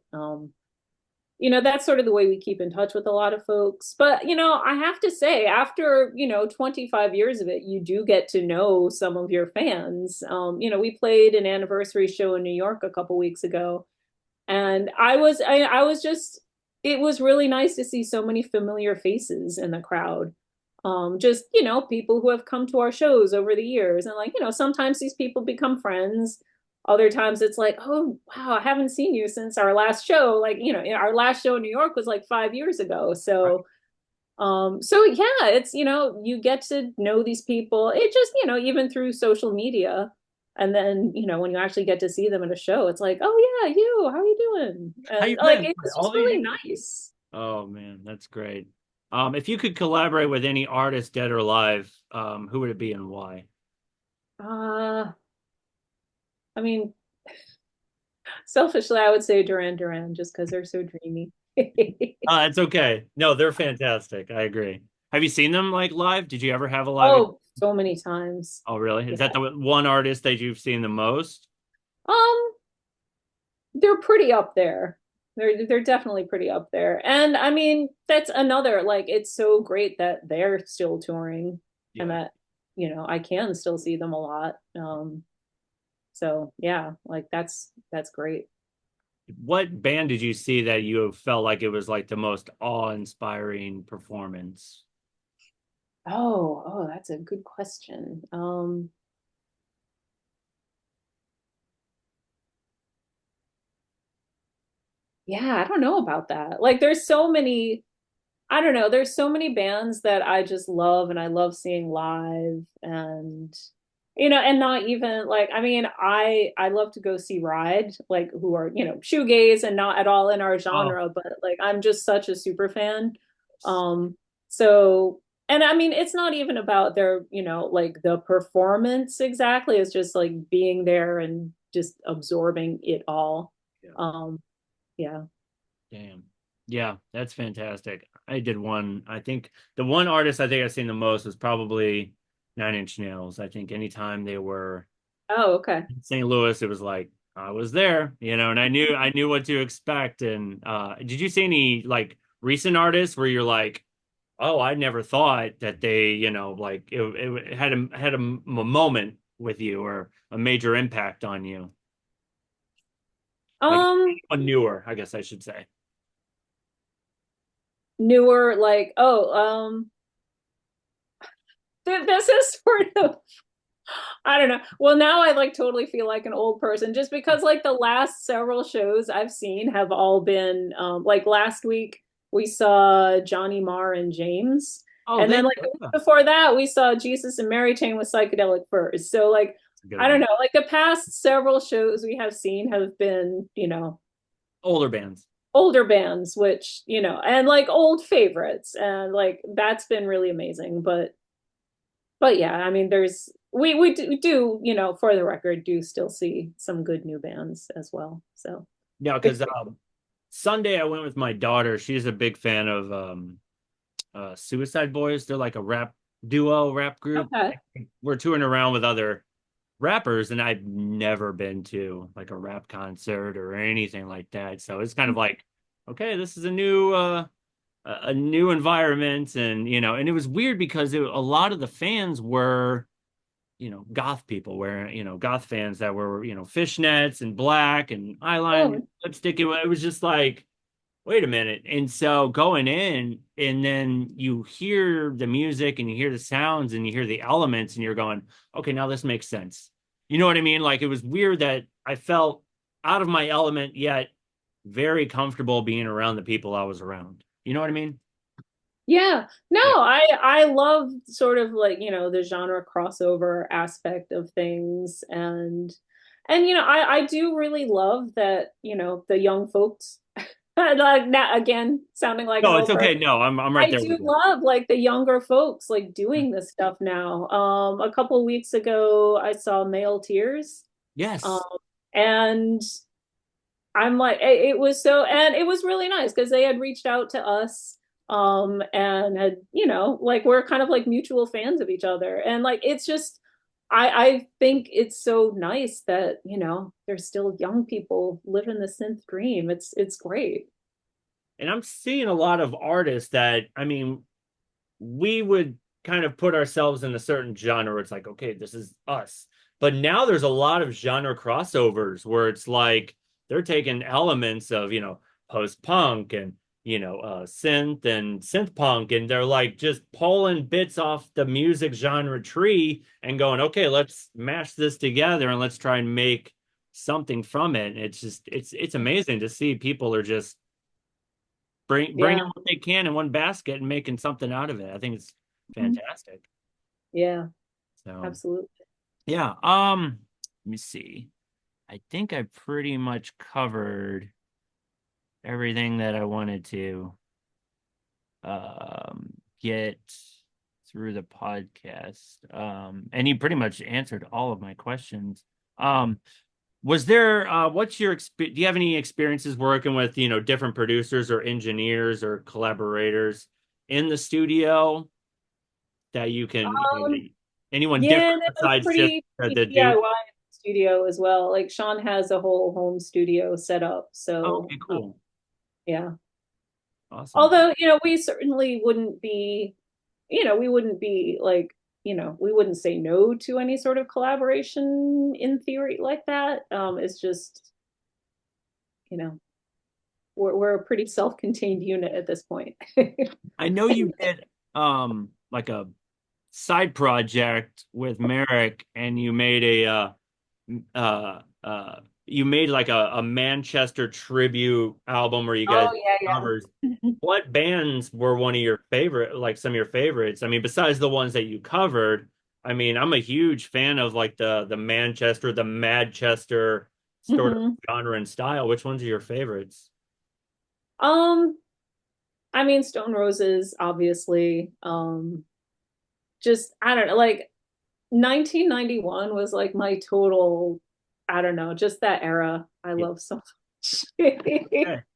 that's sort of the way we keep in touch with a lot of folks. But, I have to say, after, 25 years of it, you do get to know some of your fans. We played an anniversary show in New York a couple weeks ago, and I was just it was really nice to see so many familiar faces in the crowd. Just, people who have come to our shows over the years. And like, sometimes these people become friends. Other times it's like, oh, wow, I haven't seen you since our last show. Like, our last show in New York was like 5 years ago. So yeah, it's, you get to know these people. It just, even through social media. And then, when you actually get to see them at a show, it's like, oh yeah, you, how are you doing? How And you like, been it was all just these really years? nice. Oh man, that's great. If you could collaborate with any artist, dead or alive, who would it be and why? Uh, I mean, selfishly, I would say Duran Duran just because they're so dreamy. It's okay. No, they're fantastic. I agree. Have you seen them like live? Did you ever have a live? Oh, so many times. Oh, really? Yeah. Is that the one artist that you've seen the most? Um, they're pretty up there. They're definitely pretty up there. And I mean, that's another like it's so great that they're still touring and Yeah. that, I can still see them a lot. So yeah, like that's great. What band did you see that you felt like it was like the most awe-inspiring performance? Oh, that's a good question. Yeah, I don't know about that. Like there's so many I don't know. There's so many bands that I just love and I love seeing live and and not even like I mean, I love to go see Ride, like who are, shoegaze and not at all in our Oh, genre, but like I'm just such a super fan. Um so and I mean, it's not even about their, like the performance exactly. It's just like being there and just absorbing it all. yeah. Um yeah. Damn. Yeah, that's fantastic. I did one. I think the one artist I think I've seen the most was probably Nine Inch Nails. I think anytime they were Oh, okay. in St. Louis, it was like I was there, and I knew what to expect. And did you see any like recent artists where you're like, oh, I never thought that they, like it had a moment with you or a major impact on you, like Um a newer, I guess I should say. newer like this is sort of I don't know. Well, now I like totally feel like an old person just because like the last several shows I've seen have all been like last week we saw Johnny Marr and James, Oh, and they then like the week before that we saw Jesus and Mary Chain with Psychedelic Furs. So like That's a good I don't one. know, like the past several shows we have seen have been, Older bands. older bands, which, and like old favorites, and like that's been really amazing. But yeah, I mean, we do, for the record, do still see some good new bands as well. So Yeah, it's because Sunday I went with my daughter. She's a big fan of Suicide Boys. They're like a rap duo, rap group. okay. We're touring around with other rappers, and I've never been to like a rap concert or anything like that. So it's kind of like, okay, this is a new environment, and it was weird because a lot of the fans were goth people wearing, goth fans that were, fishnets and black and eyeliner, Oh, lipstick. It was just like, wait a minute. And so going in, and then you hear the music and you hear the sounds and you hear the elements, and you're going, okay, now this makes sense. You know what I mean? Like it was weird that I felt out of my element, yet very comfortable being around the people I was around. You know what I mean? yeah. No, Yeah. I love sort of like, the genre crossover aspect of things, and I do really love that, the young folks like now again sounding like an No, it's old person. okay. No, I'm right I there do with you. love like the younger folks like doing this stuff now. A couple of weeks ago, I saw Male Tears, um, Yes. and I'm like, it was so, and it was really nice because they had reached out to us, and had, like we're kind of like mutual fans of each other, and like it's just, I think it's so nice that there's still young people living the synth dream. It's great. And I'm seeing a lot of artists that, I mean, we would kind of put ourselves in a certain genre. It's like, okay, this is us. But now there's a lot of genre crossovers where it's like they're taking elements of, post-punk and synth and synth punk, and they're like just pulling bits off the music genre tree and going, okay, let's mash this together and let's try and make something from it. It's just it's amazing to see people are just bringing Yeah. what they can in one basket and making something out of it. I think it's Mhm. fantastic. Yeah, So absolutely. yeah, let me see. I think I pretty much covered everything that I wanted to get through the podcast. And you pretty much answered all of my questions. Um, was there what's your do you have any experiences working with, different producers or engineers or collaborators in the studio that you can, Um, anyone yeah, different and it was besides just pretty the dude? DIY in the studio as well. Like Sean has a whole home studio set up, Oh, so okay, cool. yeah. Awesome. Although, we certainly wouldn't be, we wouldn't be like, we wouldn't say no to any sort of collaboration in theory like that. It's just, you know, we're a pretty self-contained unit at this point. I know you did like a side project with Merrick, and you made you made like a Manchester tribute album where you guys Oh yeah, covers. yeah. What bands were one of your favorite, like some of your favorites? I mean, besides the ones that you covered, I mean, I'm a huge fan of like the Manchester, the Madchester sort of Mhm. genre and style. Which ones are your favorites? Um, I mean, Stone Roses, obviously. Just I don't know, like 1991 was like my total, I don't know, just that era I Yeah, love so much.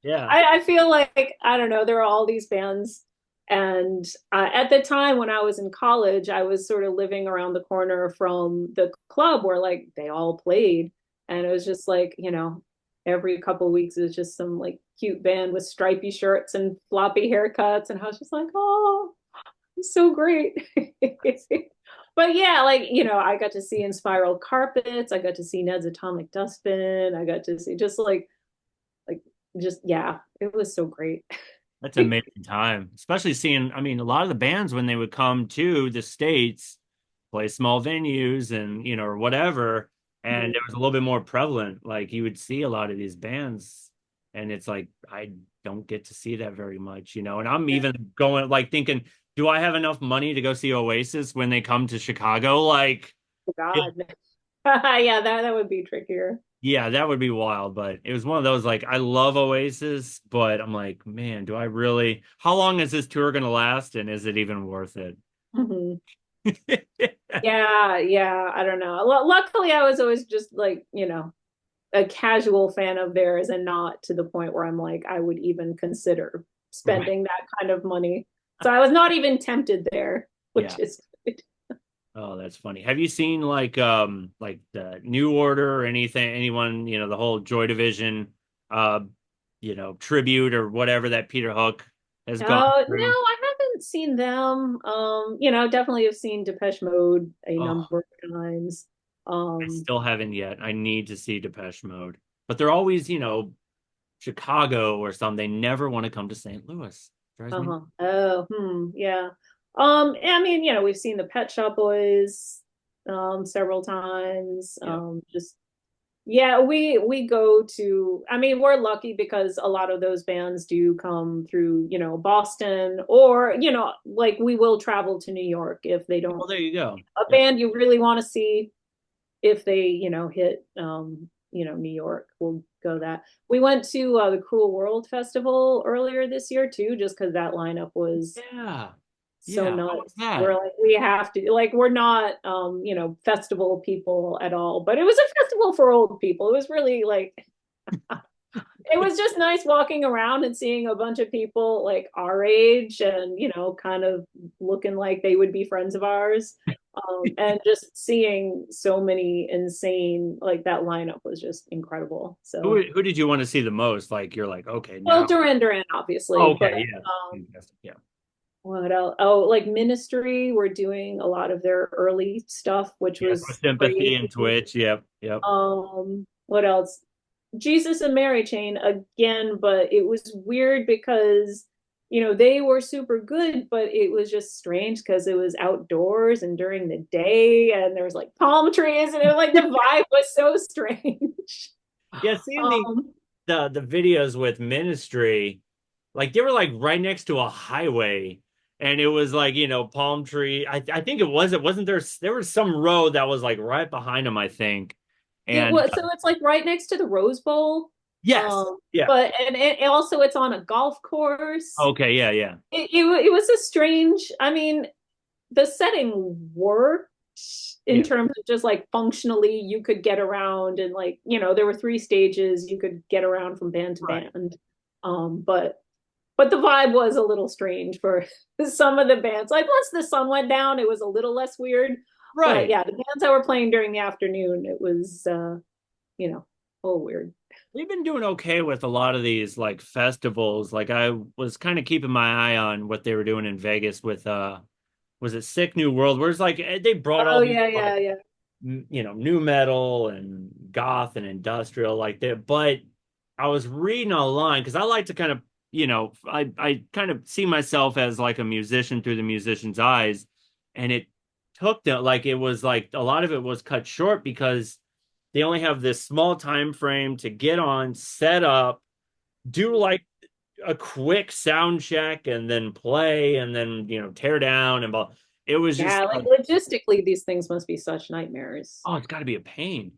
yeah, I feel like, I don't know, there are all these bands. And at the time when I was in college, I was sort of living around the corner from the club where like they all played. And it was just like, every couple of weeks it was just some like cute band with stripy shirts and floppy haircuts. And I was just like, oh, it's so great. But yeah, like, I got to see In Spiral Carpets, I got to see Ned's Atomic Dustbin, I got to see just like just yeah, it was so great. that's an amazing time, especially seeing. I mean, a lot of the bands when they would come to the States, play small venues and or whatever, and it was a little bit more prevalent. Like you would see a lot of these bands, and it's like I don't get to see that very much. And I'm even going like thinking, do I have enough money to go see Oasis when they come to Chicago? Like, Oh it, God. Yeah, that would be trickier. yeah, that would be wild. But it was one of those like I love Oasis, but I'm like, man, do I really? How long is this tour gonna last, and is it even worth it? Mhm. Yeah, yeah, I don't know. Luckily, I was always just like, a casual fan of theirs and not to the point where I'm like, I would even consider Right. spending that kind of money. So I was not even tempted there, Yeah. which is good. Oh, that's funny. Have you seen like the New Order or anything, anyone, the whole Joy Division uh tribute or whatever that Peter Hook has gone Oh, no, through? I haven't seen them. Definitely have seen Depeche Mode a Oh, number of times. I Um, still haven't yet. I need to see Depeche Mode. But they're always, Chicago or something. They never want to come to St. Louis. Drives me. uh-huh. Oh, yeah. I mean, we've seen the Pet Shop Boys several times. Yeah. Just yeah, we go to, I mean, we're lucky because a lot of those bands do come through, Boston, or, like we will travel to New York if they Well, don't, there you go. a Yeah. band you really want to see, if they, hit New York, we'll go that. We went to the Cruel World Festival earlier this year too, just because that lineup was Yeah. so Yeah. How was nuts. We're that? like, we have to, like, we're not festival people at all, but it was a festival for old people. It was really like, it was just nice walking around and seeing a bunch of people like our age and kind of looking like they would be friends of ours, and just seeing so many insane, like, that lineup was just incredible. Who So, who did you want to see the most? Like you're like, okay, well, now. Duran Duran Oh, obviously, but okay, yeah. Fantastic. Yeah. what else? Oh, like Ministry were doing a lot of their early stuff, which Yes, with was sympathy crazy. and Twitch. Yep. Yep. What else? Jesus and Mary Chain again, but it was weird because they were super good, but it was just strange because it was outdoors and during the day, and there was like palm trees, and it was like the vibe was so strange. Yeah, seeing Um, the videos with Ministry, like they were like right next to a highway, and it was like, palm tree. I think it wasn't there was some road that was like right behind them, I think. it And was so it's like right next to the Rose Bowl. yes. Um, Yeah. but and it also it's on a golf course. Okay, yeah, yeah. It was a strange, I mean, the setting worked in Yeah. terms of just like functionally you could get around, and like there were three stages you could get around from band to Right. band. But the vibe was a little strange for some of the bands. Like once the sun went down, it was a little less weird. But Right. yeah, the bands that were playing during the afternoon, it was a little weird. They've been doing okay with a lot of these like festivals. Like I was kind of keeping my eye on what they were doing in Vegas with was it Sick New World, where it's like they brought all Oh these yeah, like yeah, yeah. new metal and goth and industrial like that. But I was reading online because I like to kind of, I kind of see myself as like a musician through the musician's eyes. And it took that, like, it was like a lot of it was cut short because they only have this small time frame to get on, set up, do like a quick sound check and then play and then, tear down and blah. It was just Yeah, like logistically, these things must be such nightmares. oh, it's got to be a pain. Yeah.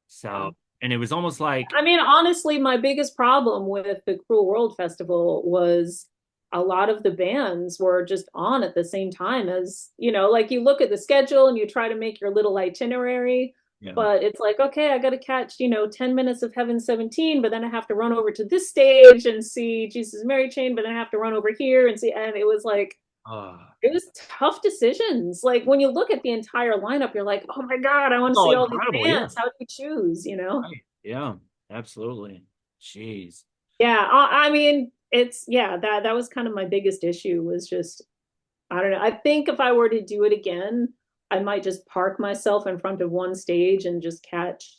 So, and it was almost like, I mean, honestly, my biggest problem with the Cruel World Festival was a lot of the bands were just on at the same time as, like you look at the schedule and you try to make your little itinerary, yeah. but it's like, okay, I got to catch, 10 minutes of Heaven 17, but then I have to run over to this stage and see Jesus Mary Chain, but then I have to run over here and see, and it was like, Oh, it was tough decisions. Like when you look at the entire lineup, you're like, oh my God, I want to oh, see all these incredible. Yeah. bands. How do you choose? Right. Yeah, absolutely. Jeez. Yeah, I mean, yeah, that was kind of my biggest issue was just I don't know. I think if I were to do it again, I might just park myself in front of one stage and just catch,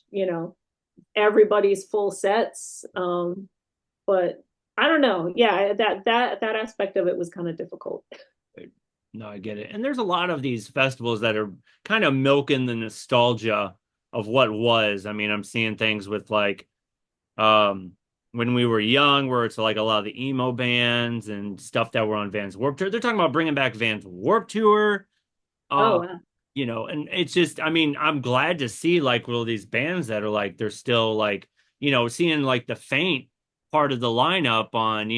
everybody's full sets. But I don't know. Yeah, that aspect of it was kind of difficult. No, I get it. And there's a lot of these festivals that are kind of milking the nostalgia of what was. I mean, I'm seeing things with like um when we were young where it's like a lot of the emo bands and stuff that were on Vans Warped Tour. They're talking about bringing back Vans Warped Tour. Oh, Uh, wow. and it's just, I mean, I'm glad to see like all these bands that are like they're still like, seeing like the Faint part of the lineup on,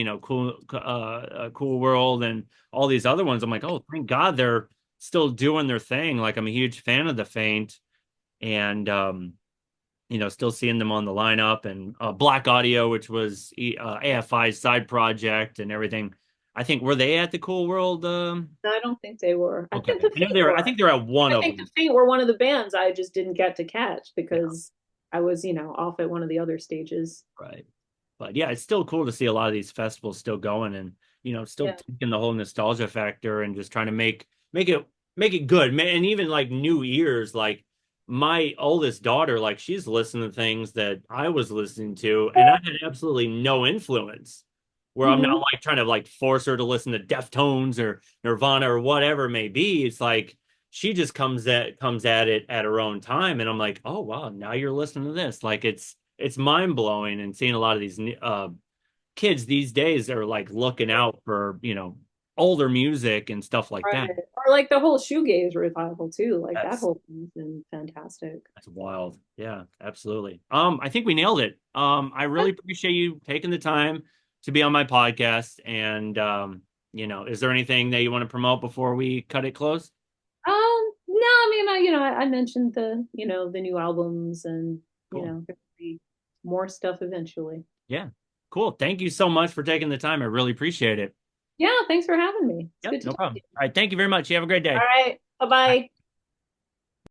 Cool World and all these other ones. I'm like, oh, thank God they're still doing their thing. Like I'm a huge fan of the Faint, and still seeing them on the lineup and Black Audio, which was AFI's side project and everything. I think were they at the Cool World? I don't think they were. I Okay, think the I know Faint they were. I were. think they're at one I of think the them. Faint were one of the bands I just didn't get to catch Yeah, because I was, off at one of the other stages. right. But yeah, it's still cool to see a lot of these festivals still going and still Yeah. taking the whole nostalgia factor and just trying to make it good. And even like new ears, like my oldest daughter, like she's listening to things that I was listening to, and I had absolutely no influence. Where I'm not Hmm. like trying to like force her to listen to Deftones or Nirvana or whatever it may be. It's like she just comes at it at her own time, and I'm like, oh wow, now you're listening to this. Like it's mind blowing and seeing a lot of these kids these days are like looking out for older music and stuff like Right. that. Or like the whole shoegaze revival too. Like that That's whole thing's been fantastic. that's wild. Yeah, absolutely. I think we nailed it. I really appreciate you taking the time to be on my podcast. And is there anything that you want to promote before we cut it close? No, I mean, I mentioned the new albums and, Cool. there'll be more stuff eventually. Yeah. Cool. Thank you so much for taking the time. I really appreciate it. Yeah, thanks for having me. It's Yep, good to no talk to problem. you. All right. Thank you very much. You have a great All day. right. Bye-bye.